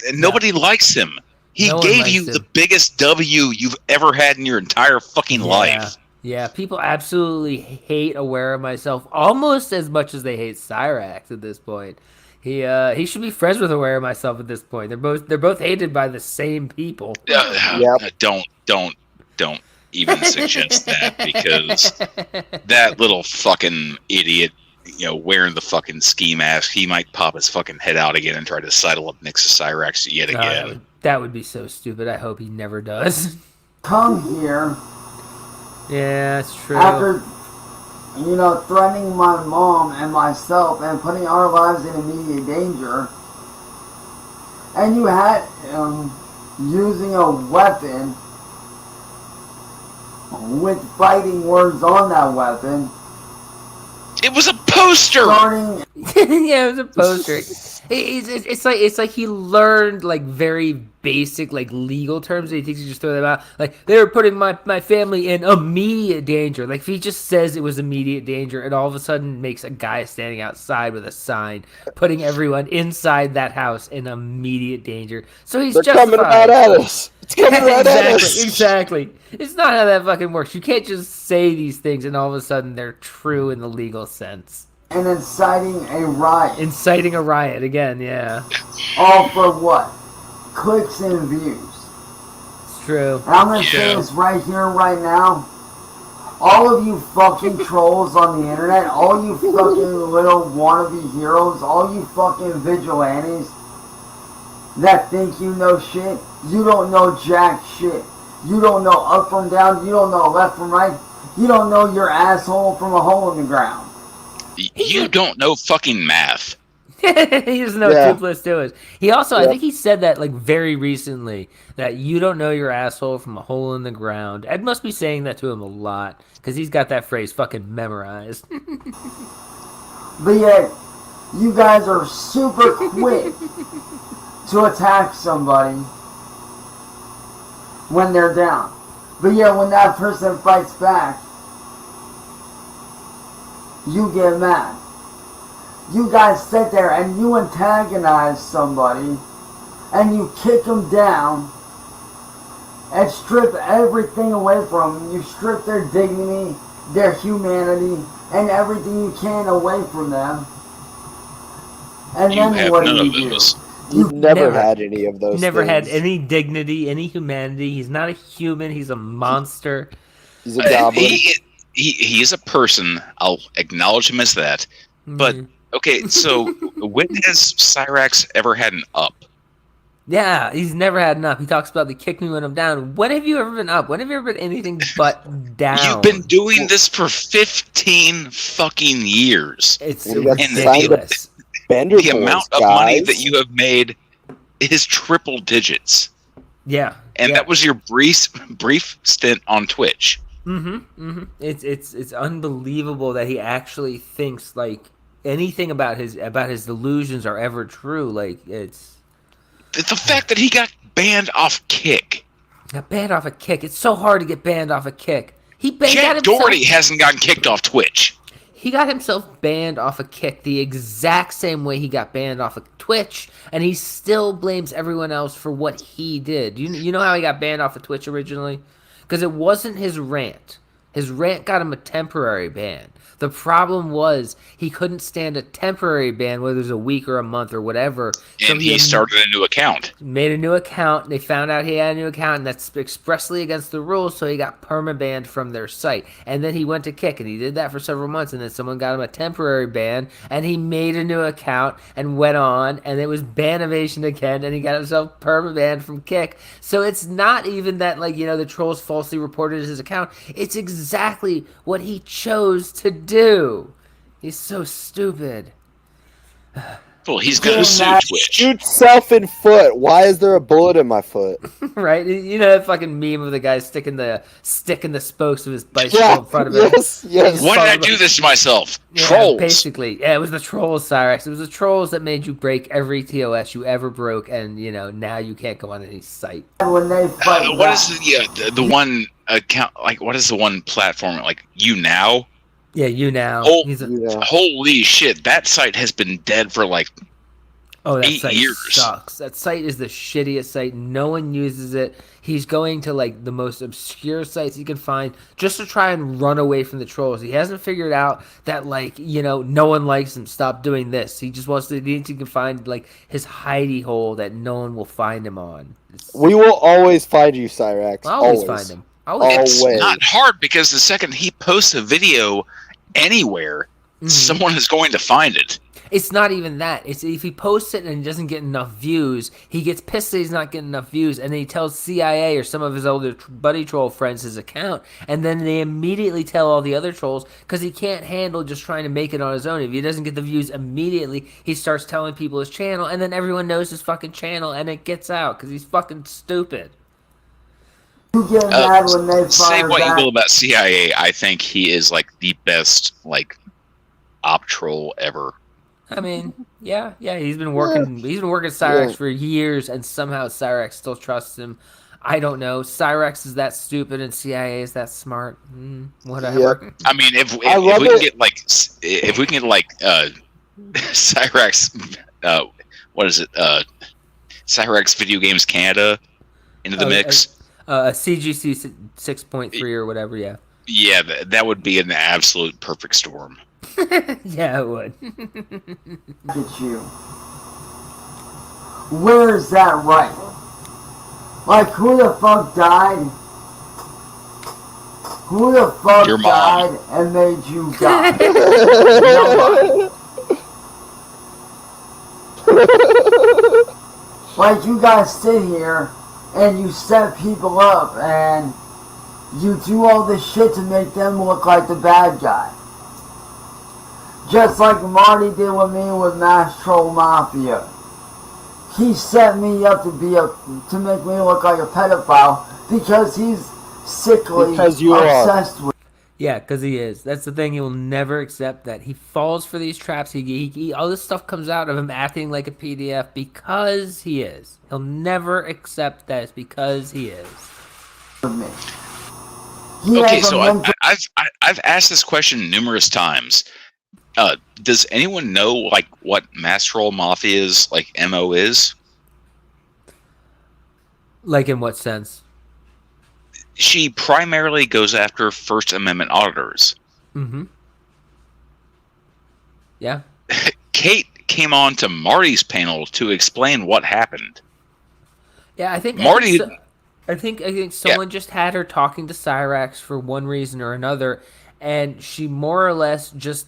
And nobody likes him. He No one gave likes you him. the biggest W you've ever had in your entire fucking life. Yeah, people absolutely hate Aware of Myself almost as much as they hate Cyraxx at this point. He should be friends with Aware of Myself at this point. They're both hated by the same people. Don't even suggest that, because that little fucking idiot wearing the fucking ski mask, he might pop his fucking head out again and try to sidle up next to Cyraxx yet again. That would be so stupid. I hope he never does. Come here. Yeah, that's true. After, threatening my mom and myself and putting our lives in immediate danger, and you had him using a weapon with fighting words on that weapon. It was a poster. Yeah, it was a poster. It's like he learned like very basic like legal terms and he thinks he just throw them out. Like they were putting my family in immediate danger. Like if he just says it was immediate danger and all of a sudden makes a guy standing outside with a sign putting everyone inside that house in immediate danger. So he's They're coming right at us. It's coming right at us. Exactly. It's not how that fucking works. You can't just say these things and all of a sudden they're true in the legal sense. And inciting a riot. Inciting a riot again, yeah. All for what? Clicks and views. It's true. And I'm gonna say this right here, right now. All of you fucking trolls on the internet, all you fucking little wannabe heroes, all you fucking vigilantes that think you know shit, you don't know jack shit. You don't know up from down, you don't know left from right, you don't know your asshole from a hole in the ground. You don't know fucking math. He doesn't know 2 plus 2 is. He also, I think he said that like very recently, that you don't know your asshole from a hole in the ground. Ed must be saying that to him a lot, because he's got that phrase fucking memorized. But yet, you guys are super quick to attack somebody when they're down. But yet, when that person fights back, you get mad. You guys sit there and you antagonize somebody and you kick them down and strip everything away from them. You strip their dignity, their humanity, and everything you can away from them. And then what do you do? You've never had any of those Never had things. any dignity, any humanity. He's not a human. He's a monster. He's a goblin. He is a person. I'll acknowledge him as that. But okay, so when has Cyraxx ever had an up? Yeah, he's never had an up. He talks about the kick me when I'm down. When have you ever been up? When have you ever been anything but down? You've been doing this for 15 fucking years. It's ridiculous. The amount of money that you have made is triple digits. Yeah. And that was your brief stint on Twitch. It's unbelievable that he actually thinks like anything about his delusions are ever true. Like it's the fact that he got banned off Kick. Got banned off a Kick. It's so hard to get banned off a Kick. Jack Doherty hasn't gotten kicked off Twitch. He got himself banned off a Kick the exact same way he got banned off of Twitch, and he still blames everyone else for what he did. You know how he got banned off of Twitch originally? Because it wasn't his rant. His rant got him a temporary ban. The problem was he couldn't stand a temporary ban, whether it was a week or a month or whatever. And he started a new account. Made a new account. They found out he had a new account, and that's expressly against the rules, so he got permabanned from their site. And then he went to Kick, and he did that for several months, and then someone got him a temporary ban, and he made a new account and went on, and it was Banimation again, and he got himself permabanned from Kick. So it's not even that, like, the trolls falsely reported his account. It's exactly what he chose to do. He's so stupid. Well, he's gonna sue Twitch. Shoot self in foot. Why is there a bullet in my foot? Right? You know that fucking meme of the guy sticking the spokes of his bicycle in front of him? Yes. Why did I do this to myself? Yeah, Trolls. Basically. Yeah, it was the trolls, Cyraxx. It was the trolls that made you break every TOS you ever broke, and, now you can't go on any site. When they fight what is the one account, like, what is the one platform, like, You Now? Yeah, You Now. Holy shit, that site has been dead for, like, that 8 site years. Sucks. That site is the shittiest site. No one uses it. He's going to like the most obscure sites he can find just to try and run away from the trolls. He hasn't figured out that no one likes him. Stop doing this. He just wants to. He can find like his hidey hole that no one will find him on. We will always find you, Cyraxx. I'll always find him. It's not hard because the second he posts a video anywhere, someone is going to find it. It's not even that. It's if he posts it and he doesn't get enough views, he gets pissed that he's not getting enough views, and then he tells CIA or some of his older buddy troll friends his account, and then they immediately tell all the other trolls because he can't handle just trying to make it on his own. If he doesn't get the views immediately, he starts telling people his channel, and then everyone knows his fucking channel, and it gets out because he's fucking stupid. You get mad when they Say fire what you back. will about CIA, I think he is like the best like op troll ever. I mean, yeah, he's been working. He's been working Cyraxx for years, and somehow Cyraxx still trusts him. I don't know. Cyraxx is that stupid, and CIA is that smart. Whatever. I mean, if we can get like Cyraxx, what is it? Cyraxx Video Games Canada into the mix. CGC 6.3 or whatever. Yeah. Yeah, that would be an absolute perfect storm. Yeah, it would. Look at you. Where is that right? Like, who the fuck died? Who the fuck Your mom. died and made you die? Nobody. Like, you guys sit here and you set people up and you do all this shit to make them look like the bad guy. Just like Marty did with me with Mass Troll Mafia. He set me up to make me look like a pedophile because he's sickly obsessed with. Yeah, because he is. That's the thing. He will never accept that. He falls for these traps. He all this stuff comes out of him acting like a PDF because he is. He'll never accept that it's because he is. Me. Okay, so I've asked this question numerous times. Does anyone know like what Mass Troll Mafia's like MO is? Like in what sense? She primarily goes after First Amendment auditors. Mm-hmm. Yeah. Kate came on to Marty's panel to explain what happened. Yeah, I think Marty. I think someone just had her talking to Cyraxx for one reason or another, and she more or less just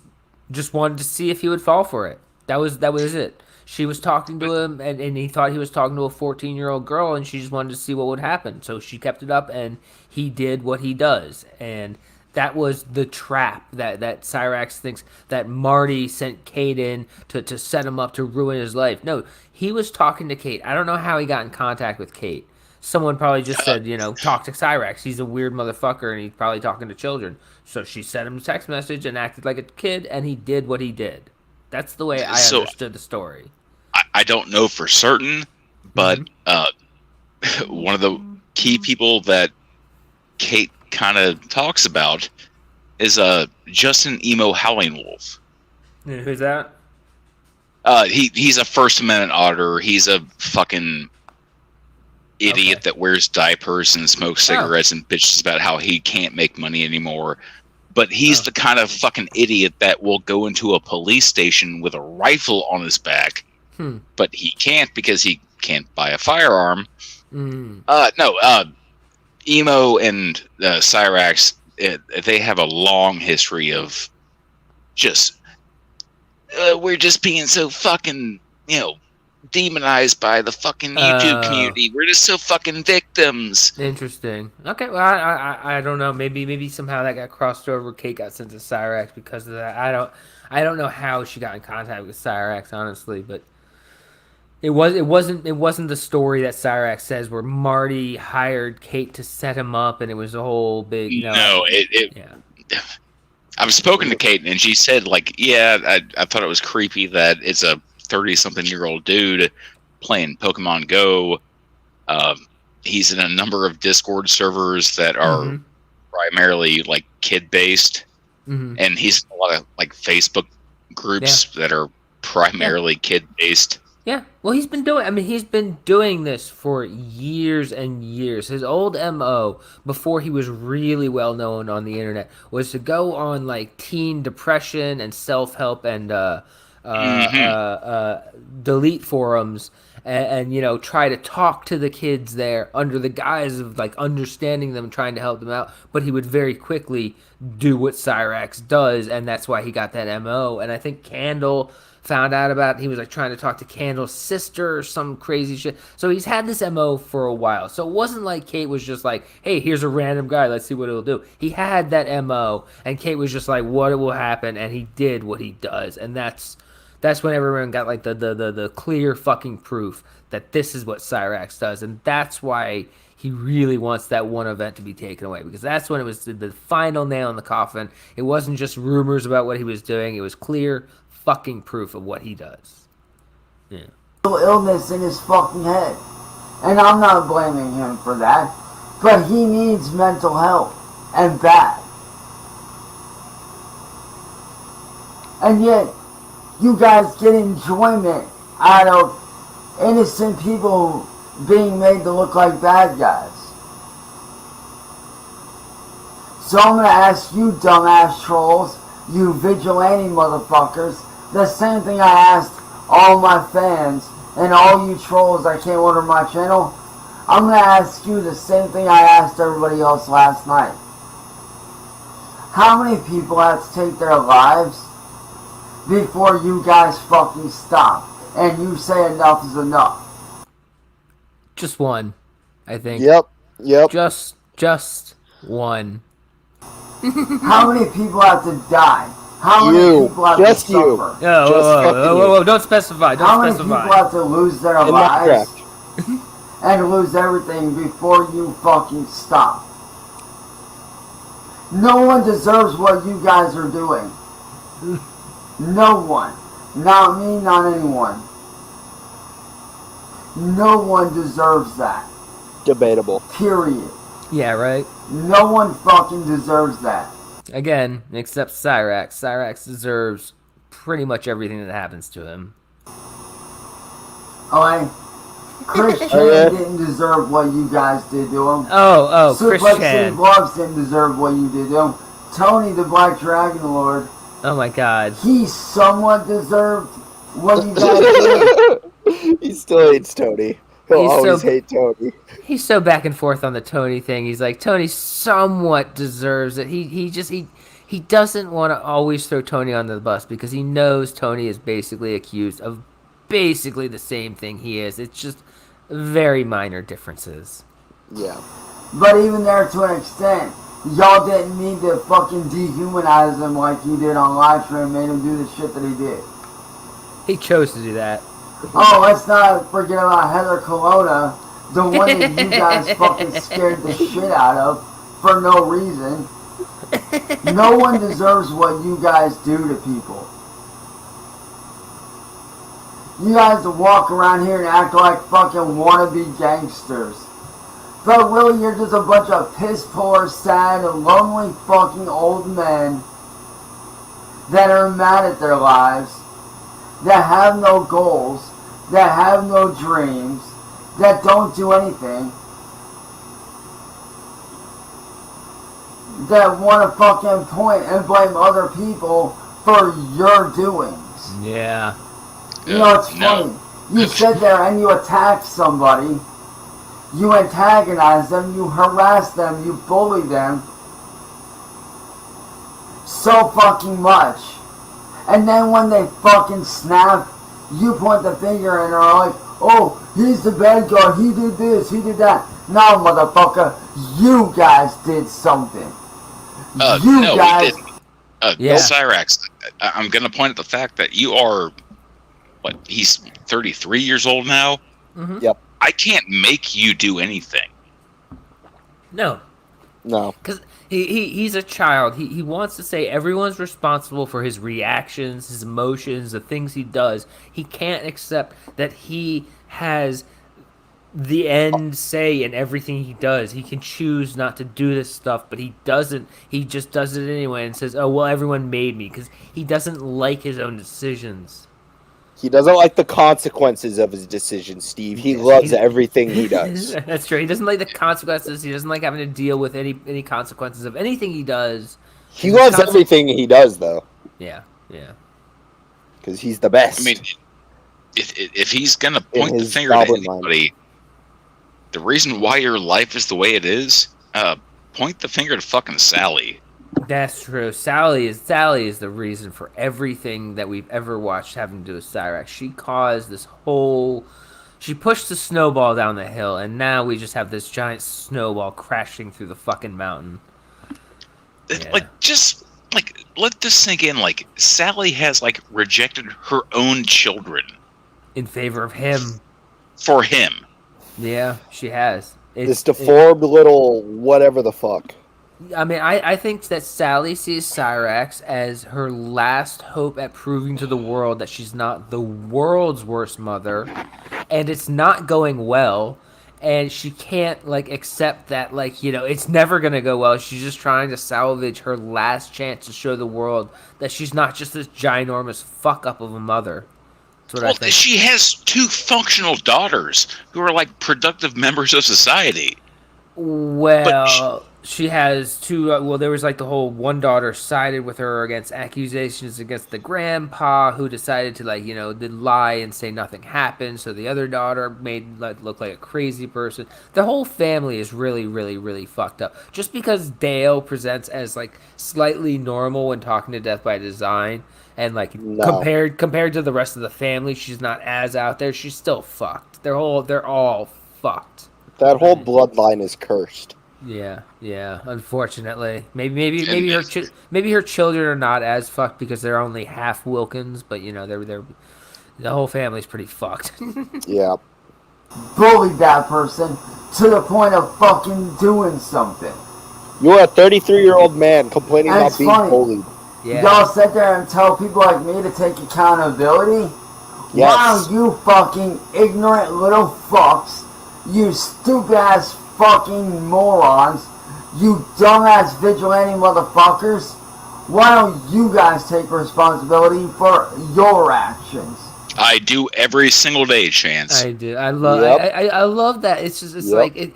wanted to see if he would fall for it. That was it. She was talking to him, and he thought he was talking to a 14-year-old girl, and she just wanted to see what would happen. So she kept it up, and he did what he does. And that was the trap that Cyraxx thinks that Marty sent Kate in to set him up to ruin his life. No, he was talking to Kate. I don't know how he got in contact with Kate. Someone probably just said, talk to Cyraxx. He's a weird motherfucker, and he's probably talking to children. So she sent him a text message and acted like a kid, and he did what he did. That's the way I understood the story. I don't know for certain, but one of the key people that Kate kind of talks about is Justin Emo Howling Wolf. Yeah, who's that? He's a First Amendment auditor. He's a fucking idiot that wears diapers and smokes cigarettes and bitches about how he can't make money anymore. But he's the kind of fucking idiot that will go into a police station with a rifle on his back. But he can't because he can't buy a firearm. Emo and Cyraxx, they have a long history of just we're just being so fucking demonized by the fucking YouTube community. We're just so fucking victims. Interesting. Okay, well I don't know. Maybe somehow that got crossed over. Kate got sent to Cyraxx because of that. I don't know how she got in contact with Cyraxx, honestly, but it wasn't the story that Cyraxx says where Marty hired Kate to set him up and it was a whole big I've spoken to Kate and she said I thought it was creepy that it's a 30-something-year-old dude playing Pokemon Go. He's in a number of Discord servers that are primarily like kid-based, and he's in a lot of like Facebook groups that are primarily kid-based. Yeah, well, he's been doing this for years and years. His old MO, before he was really well known on the internet, was to go on like teen depression and self-help and delete forums and try to talk to the kids there under the guise of like understanding them, trying to help them out. But he would very quickly do what Cyraxx does, and that's why he got that MO. And I think Candle found out about it. He was like trying to talk to Candle's sister or some crazy shit. So he's had this MO for a while. So it wasn't like Kate was just like, hey, here's a random guy, let's see what he'll do. He had that MO, and Kate was just like, what will happen? And he did what he does. And that's when everyone got like the clear fucking proof that this is what Cyraxx does. And that's why he really wants that one event to be taken away, because that's when it was the final nail in the coffin. It wasn't just rumors about what he was doing. It was clear fucking proof of what he does. Yeah. Illness in his fucking head. And I'm not blaming him for that. But he needs mental help. And bad. And yet, you guys get enjoyment out of innocent people being made to look like bad guys. So I'm gonna ask you dumbass trolls, you vigilante motherfuckers, the same thing I asked all my fans and all you trolls that came over my channel. I'm gonna ask you the same thing I asked everybody else last night. How many people have to take their lives before you guys fucking stop and you say enough is enough? Just one, I think. Yep. Just one. How many people have to die? How many people have to suffer? Whoa, don't specify. How many people have to lose their lives and lose everything before you fucking stop? No one deserves what you guys are doing. No one. Not me, not anyone. No one deserves that. Debatable. Period. Yeah, right? No one fucking deserves that. Again, except Cyraxx. Cyraxx deserves pretty much everything that happens to him. Alright? Chris Chan didn't deserve what you guys did to him. Chris Suplex Chan. City Vlogs didn't deserve what you did to him. Tony the Black Dragon Lord. Oh my god. He somewhat deserved what you guys did. He still hates Tony. He'll always hate Tony. He's so back and forth on the Tony thing. He's like, Tony somewhat deserves it. He doesn't want to always throw Tony on the bus because he knows Tony is basically accused of basically the same thing he is. It's just very minor differences. Yeah. But even there to an extent, y'all didn't need to fucking dehumanize him like you did on live stream and made him do the shit that he did. He chose to do that. Oh, let's not forget about Heather Colonna, the one that you guys fucking scared the shit out of for no reason. No one deserves what you guys do to people. You guys walk around here and act like fucking wannabe gangsters. But really, you're just a bunch of piss poor, sad, lonely fucking old men that are mad at their lives, that have no goals, that have no dreams, that don't do anything, that want to fucking point and blame other people for your doings. Yeah. You know, it's funny. You sit there and you attack somebody, you antagonize them, you harass them, you bully them so fucking much. And then when they fucking snap, you point the finger and are like, oh, he's the bad guy, he did this, he did that. No, motherfucker, you guys did something. No, we didn't. Cyraxx, I'm going to point at the fact that you are, he's 33 years old now? Mm-hmm. Yep. I can't make you do anything. No. Because he's a child. He wants to say everyone's responsible for his reactions, his emotions, the things he does. He can't accept that he has the end say in everything he does. He can choose not to do this stuff, but he doesn't. He just does it anyway and says, oh, well, everyone made me, because he doesn't like his own decisions. He doesn't like the consequences of his decisions, Steve. He loves everything he does. That's true. He doesn't like the consequences. He doesn't like having to deal with any consequences of anything he does. He loves everything he does, though. Yeah. because he's the best. I mean, if he's gonna point the his finger to goblin anybody, the reason why your life is the way it is, point the finger to fucking Sally. That's true. Sally is the reason for everything that we've ever watched having to do with Cyraxx. She caused this whole. She pushed the snowball down the hill, and now we just have this giant snowball crashing through the fucking mountain. Yeah. Let this sink in. Like, Sally has, like, rejected her own children. In favor of him. For him. Yeah, she has. This deformed little whatever the fuck. I mean, I think that Sally sees Cyraxx as her last hope at proving to the world that she's not the world's worst mother, and it's not going well, and she can't, like, accept that, like, you know, it's never going to go well. She's just trying to salvage her last chance to show the world that she's not just this ginormous fuck-up of a mother. That's what I think. She has 2 functional daughters who are, like, productive members of society. Well, she has 2. Well, there was like the whole one daughter sided with her against accusations against the grandpa, who decided to, like, you know, lie and say nothing happened. So the other daughter made look like a crazy person. The whole family is really, really, really fucked up. Just because Dale presents as, like, slightly normal when talking to Death by Design, and, like, compared to the rest of the family, she's not as out there. She's still fucked. They're all fucked. That whole bloodline is cursed. Yeah. Unfortunately, maybe her children are not as fucked because they're only half Wilkins, but, you know, they're the whole family's pretty fucked. Yeah. Bullied that person to the point of fucking doing something. You're a 33-year-old man complaining about being bullied. Yeah. Y'all sit there and tell people like me to take accountability? Yes. Wow, you fucking ignorant little fucks. You stupid-ass fucking morons. You dumbass vigilante motherfuckers. Why don't you guys take responsibility for your actions? I do every single day, Chance. I do. I love that. It's just like it.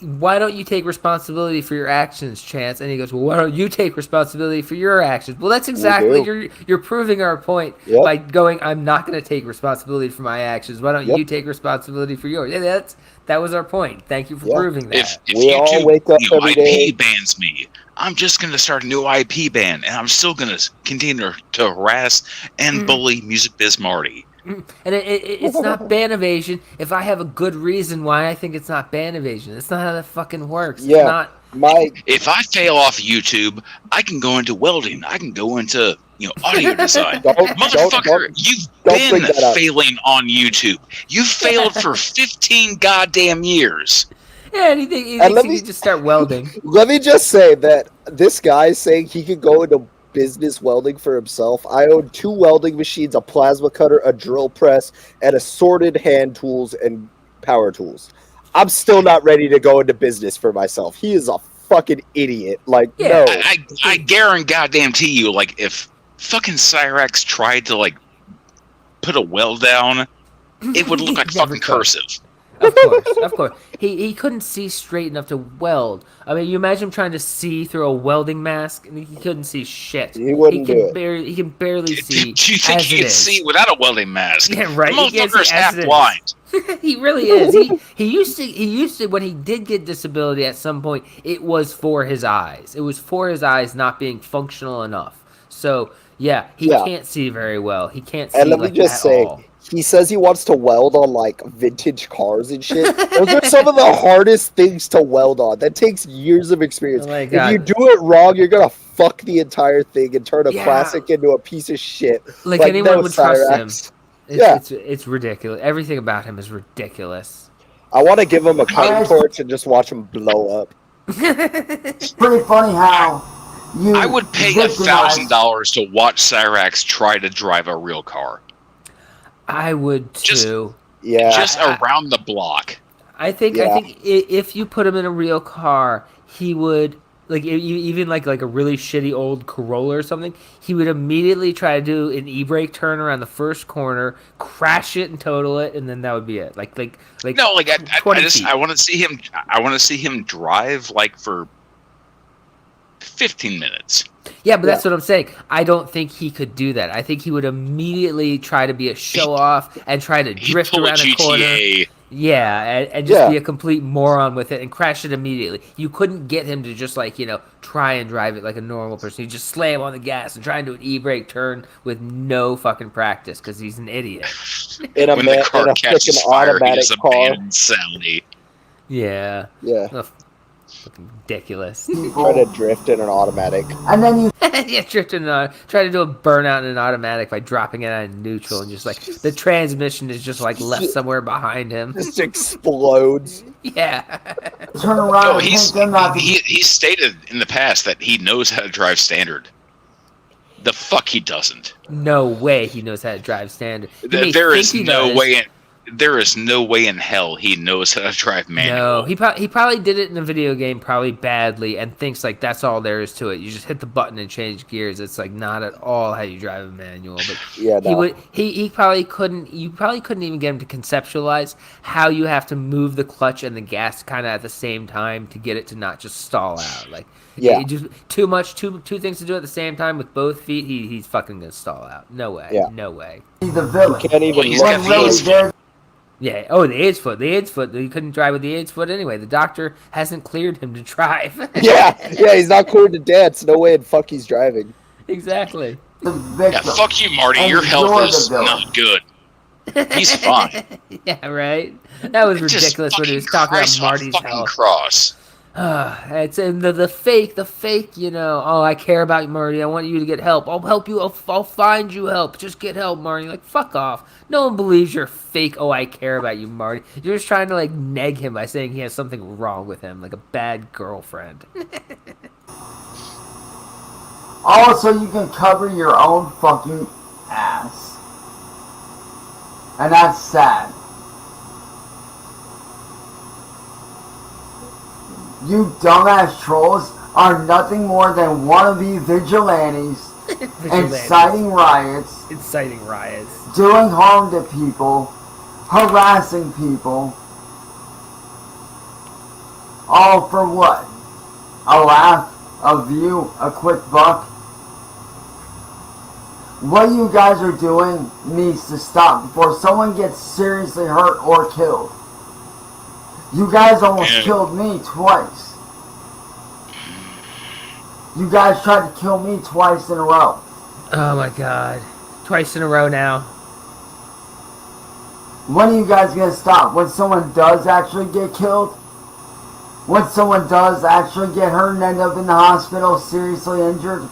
Why don't you take responsibility for your actions, Chance? And he goes, well, why don't you take responsibility for your actions? Well, that's exactly, you're proving our point by going, I'm not going to take responsibility for my actions. Why don't you take responsibility for yours? Yeah, that was our point. Thank you for proving that. If YouTube wake up every day. Bans me, I'm just going to start a new IP ban, and I'm still going to continue to harass and bully Music Biz Marty. And it's not ban evasion if I have a good reason why I think it's not ban evasion. That's not how that fucking works. Yeah. If I fail off YouTube, I can go into welding. I can go into audio design. Motherfucker, you've been failing on YouTube. You failed for 15 goddamn years. Yeah, and he thinks he can just start welding. Let me just say that this guy saying he could go into business welding for himself. I own 2 welding machines, a plasma cutter, a drill press, and assorted hand tools and power tools. I'm still not ready to go into business for myself. He is a fucking idiot. Like, no. I guarantee you, like, if fucking Cyraxx tried to, like, put a weld down, it would look like fucking cursive. Of course. He couldn't see straight enough to weld. I mean, you imagine him trying to see through a welding mask, and he couldn't see shit. He wouldn't do it. He can barely see. Do you think he can see without a welding mask? Yeah, right. The motherfucker's half blind. He really is. He used to when he did get disability at some point, it was for his eyes. It was for his eyes not being functional enough. So he can't see very well. He can't see and let me just say, all. He says he wants to weld on, like, vintage cars and shit. Those are some of the hardest things to weld on. That takes years of experience. Oh my God. If you do it wrong, you're gonna fuck the entire thing and turn a classic into a piece of shit. Like anyone would trust him. It's ridiculous. Everything about him is ridiculous. I want to give him a cutting torch and just watch him blow up. It's pretty funny how I would pay $1,000 to watch Cyraxx try to drive a real car. I would too. Just around the block. I think if you put him in a real car, he would, like, even like a really shitty old Corolla or something. He would immediately try to do an e-brake turn around the first corner, crash it and total it, and then that would be it. I want to see him. I want to see him drive, like, for 15 minutes. Yeah, but that's what I'm saying. I don't think he could do that. I think he would immediately try to be a show-off and try to drift pull a around a corner. GTA. Yeah, and just be a complete moron with it and crash it immediately. You couldn't get him to just, like, try and drive it like a normal person. You just slam on the gas and try and do an e-brake turn with no fucking practice because he's an idiot. When the car catches fire, he does abandoned Sally. Yeah. Yeah. Fucking ridiculous. Try to drift in an automatic. And then you yeah, drift in try to do a burnout in an automatic by dropping it on neutral and just like the transmission is just like left somewhere behind him. Just explodes. Yeah. turn around No, and he's take them out. he stated in the past that he knows how to drive standard. The fuck he doesn't. No way he knows how to drive standard. There is no way in hell he knows how to drive manual. No, he probably did it in a video game, probably badly, and thinks like that's all there is to it. You just hit the button and change gears. It's like not at all how you drive a manual. But yeah, no. he probably couldn't. You probably couldn't even get him to conceptualize how you have to move the clutch and the gas kind of at the same time to get it to not just stall out. Like just two things to do at the same time with both feet. He's fucking gonna stall out. No way. Yeah. No way. He's the villain. Can't even He's got the AIDS foot. Yeah. Oh, the AIDS foot. The AIDS foot. He couldn't drive with the AIDS foot anyway. The doctor hasn't cleared him to drive. yeah. He's not cleared to dance. No way in fuck he's driving. Exactly. Yeah, fuck you, Marty. Your health is not good. He's fine. Yeah, right. That was ridiculous when he was talking about Marty's health. Cross. It's in the fake. Oh, I care about you, Marty. I want you to get help. I'll help you. I'll find you help. Just get help, Marty. Like, fuck off. No one believes you're fake. Oh, I care about you, Marty. You're just trying to like neg him by saying he has something wrong with him, like a bad girlfriend. Also, you can cover your own fucking ass, and that's sad. You dumbass trolls are nothing more than wannabe vigilantes, inciting riots, doing harm to people, harassing people. All for what? A laugh, a view, a quick buck? What you guys are doing needs to stop before someone gets seriously hurt or killed. You guys almost killed me twice. You guys tried to kill me twice in a row. Oh my god. Twice in a row now. When are you guys gonna stop? When someone does actually get killed? When someone does actually get hurt and end up in the hospital seriously injured?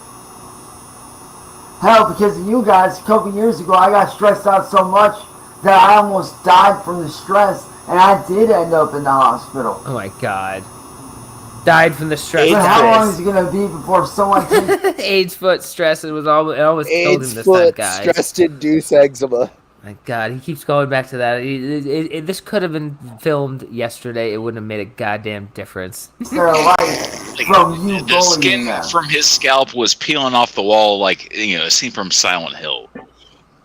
Hell, because of you guys, a couple years ago I got stressed out so much that I almost died from the stress. And I did end up in the hospital. Oh my god. Died from the stress. So how long is it going to be before someone takes... AIDS foot stress. It almost killed him this time, guys. Stress-induced eczema. My god, he keeps going back to that. This could have been filmed yesterday. It wouldn't have made a goddamn difference. Their life from you the skin from his scalp was peeling off the wall like, a scene from Silent Hill.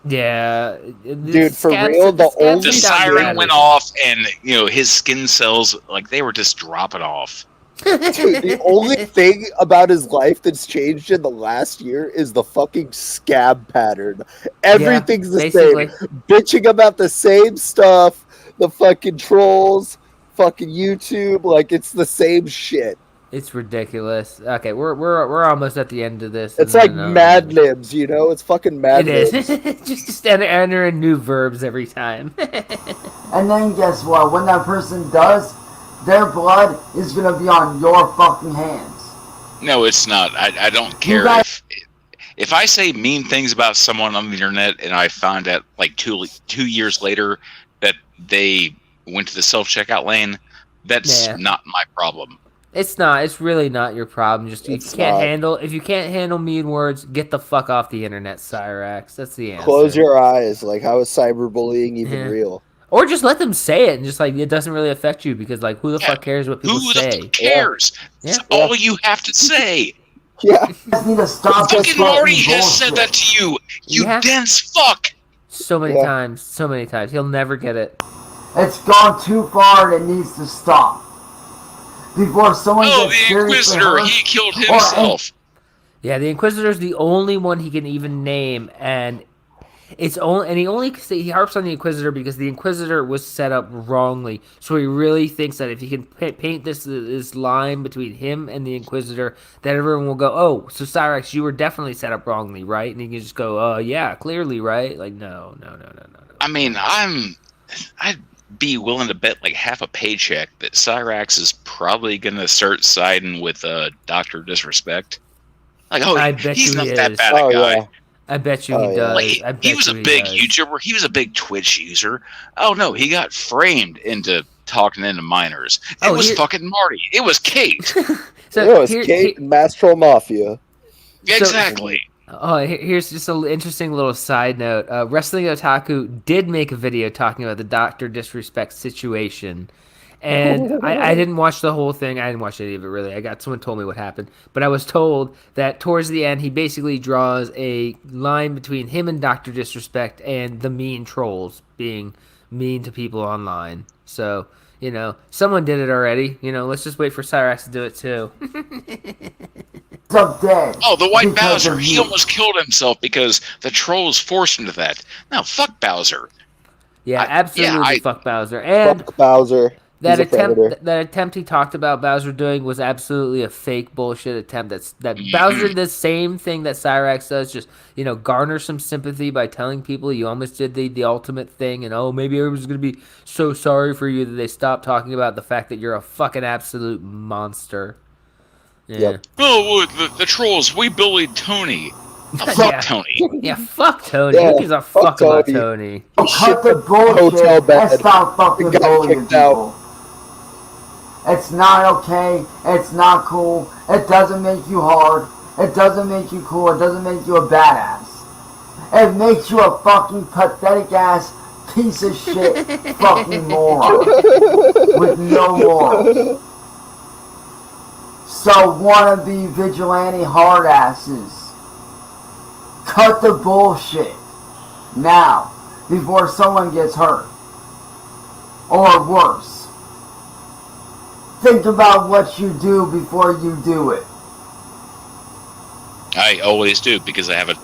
Yeah, dude, for real, the siren went off, and his skin cells, like, they were just dropping off. Dude, the only thing about his life that's changed in the last year is the fucking scab pattern. Everything's the same. Bitching about the same stuff, the fucking trolls, fucking YouTube, like, it's the same shit. It's ridiculous. Okay, we're almost at the end of this. It's like Mad Libs, It's fucking Mad Libs. It is. Just enter in new verbs every time. And then guess what? When that person does, their blood is gonna be on your fucking hands. No, it's not. I don't care if I say mean things about someone on the internet and I find out like 2 years later that they went to the self-checkout lane. That's not my problem. It's not. It's really not your problem. Just if you can't handle mean words, get the fuck off the internet, Cyraxx. That's the answer. Close your eyes. Like, how is cyberbullying even real? Or just let them say it and just like it doesn't really affect you because like who the fuck cares what people say? Who the fuck cares? That's all you have to say. Yeah. You guys need to stop fucking Marty has said that to you. You dense fuck. So many times. So many times. He'll never get it. It's gone too far and it needs to stop. before someone Oh, gets the seriously Inquisitor, hurt. he killed Or- himself. Yeah, the Inquisitor's the only one he can even name, and it's only he harps on the Inquisitor because the Inquisitor was set up wrongly. So he really thinks that if he can paint this line between him and the Inquisitor, that everyone will go, "Oh, so Cyraxx, you were definitely set up wrongly, right?" And he can just go, yeah, clearly, right?" Like, no. I mean, I'd be willing to bet like half a paycheck that Cyraxx is probably gonna start siding with Doctor Disrespect. Like, oh, I bet he's you not he that is. bad a guy. yeah. I bet you he Oh, yeah. does. Like, I bet he was a big does. YouTuber. He was a big Twitch user. Oh no, he got framed into talking into minors. It was fucking Marty. It was Kate. So it was Kate and Mass Troll Mafia. Exactly. Here's just an interesting little side note. Wrestling Otaku did make a video talking about the Doctor Disrespect situation. And I didn't watch the whole thing. I didn't watch any of it, really. Someone told me what happened. But I was told that towards the end, he basically draws a line between him and Dr. Disrespect and the mean trolls being mean to people online. So, someone did it already. Let's just wait for Cyraxx to do it, too. Dead. Oh, the White Because Bowser. of He you. almost killed himself because the trolls forced him to that. No, fuck Bowser. Yeah, absolutely fuck Bowser. And fuck Bowser. That He's a predator. attempt he talked about Bowser doing was absolutely a fake bullshit attempt. Bowser did the same thing that Cyraxx does, just garner some sympathy by telling people you almost did the ultimate thing, and maybe everyone's gonna be so sorry for you that they stop talking about the fact that you're a fucking absolute monster. Yeah. Yep. Oh, the trolls. We bullied Tony. Oh, fuck Yeah. Tony. Yeah, fuck Tony. Yeah, Who gives a fuck fuck about Tony. Tony? Cut the Hotel bullshit bed. and stop fucking Got bullying kicked out. people. It's not okay. It's not cool. It doesn't make you hard. It doesn't make you cool. It doesn't make you a badass. It makes you a fucking pathetic ass piece of shit fucking moron with no morals. So wannabe vigilante hard asses, cut the bullshit now before someone gets hurt or worse. Think about what you do before you do it. I always do because I have a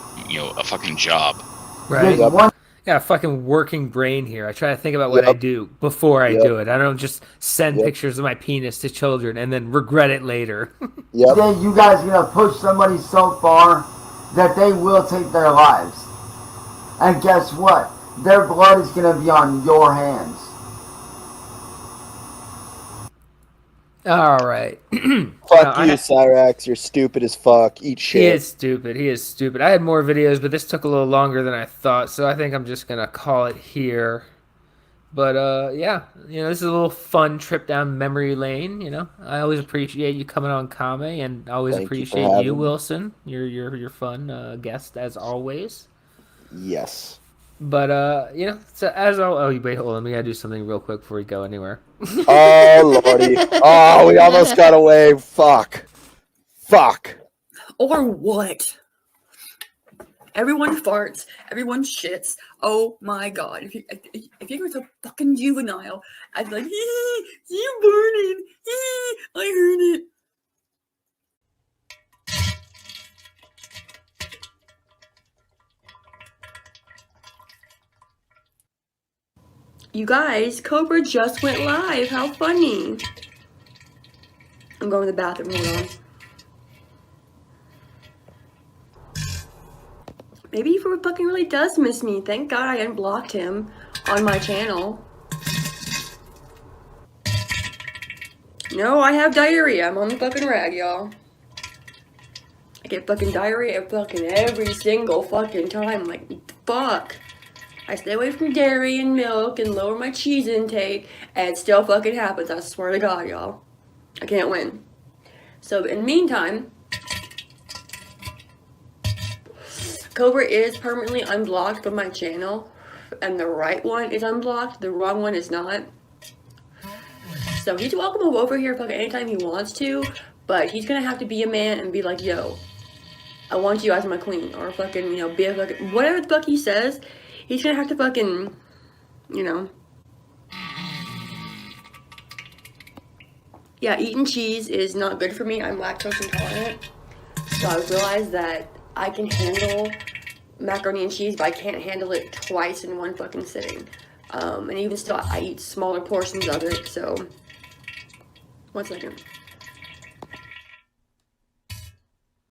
fucking job. Right? There's one Got a fucking working brain here. I try to think about what I do before I do it. I don't just send pictures of my penis to children and then regret it later. Then you guys are gonna push somebody so far that they will take their lives. And guess what? Their blood is gonna be on your hands. All right. Fuck you, Cyraxx. You're stupid as fuck. Eat shit. He is stupid. He is stupid. I had more videos, but this took a little longer than I thought, so I think I'm just gonna call it here. But yeah, this is a little fun trip down memory lane. I always appreciate you coming on Kame, and always Thank you for appreciate having you, me. Wilson. You're fun guest as always. Yes. But so as wait, hold on, we gotta do something real quick before we go anywhere. Oh, lordy. Oh, we almost got away. Fuck. Or what? Everyone farts. Everyone shits. Oh my god! If you were so fucking juvenile, I'd be like, you burning. I heard it. You guys, Cobra just went live. How funny. I'm going to the bathroom. Hold on. Maybe he fucking really does miss me. Thank God I unblocked him on my channel. No, I have diarrhea. I'm on the fucking rag, y'all. I get fucking diarrhea fucking every single fucking time. Like, fuck. I stay away from dairy and milk and lower my cheese intake, and it still fucking happens. I swear to God, y'all. I can't win. So, in the meantime, Cobra is permanently unblocked from my channel, and the right one is unblocked, the wrong one is not. So he's welcome over here fucking anytime he wants to, but he's gonna have to be a man and be like, yo, I want you as my queen, or fucking, be a fucking, whatever the fuck he says, he's gonna have to fucking, yeah, eating cheese is not good for me. I'm lactose intolerant. So I realized that I can handle macaroni and cheese, but I can't handle it twice in one fucking sitting. And even still, I eat smaller portions of it, so... 1 second.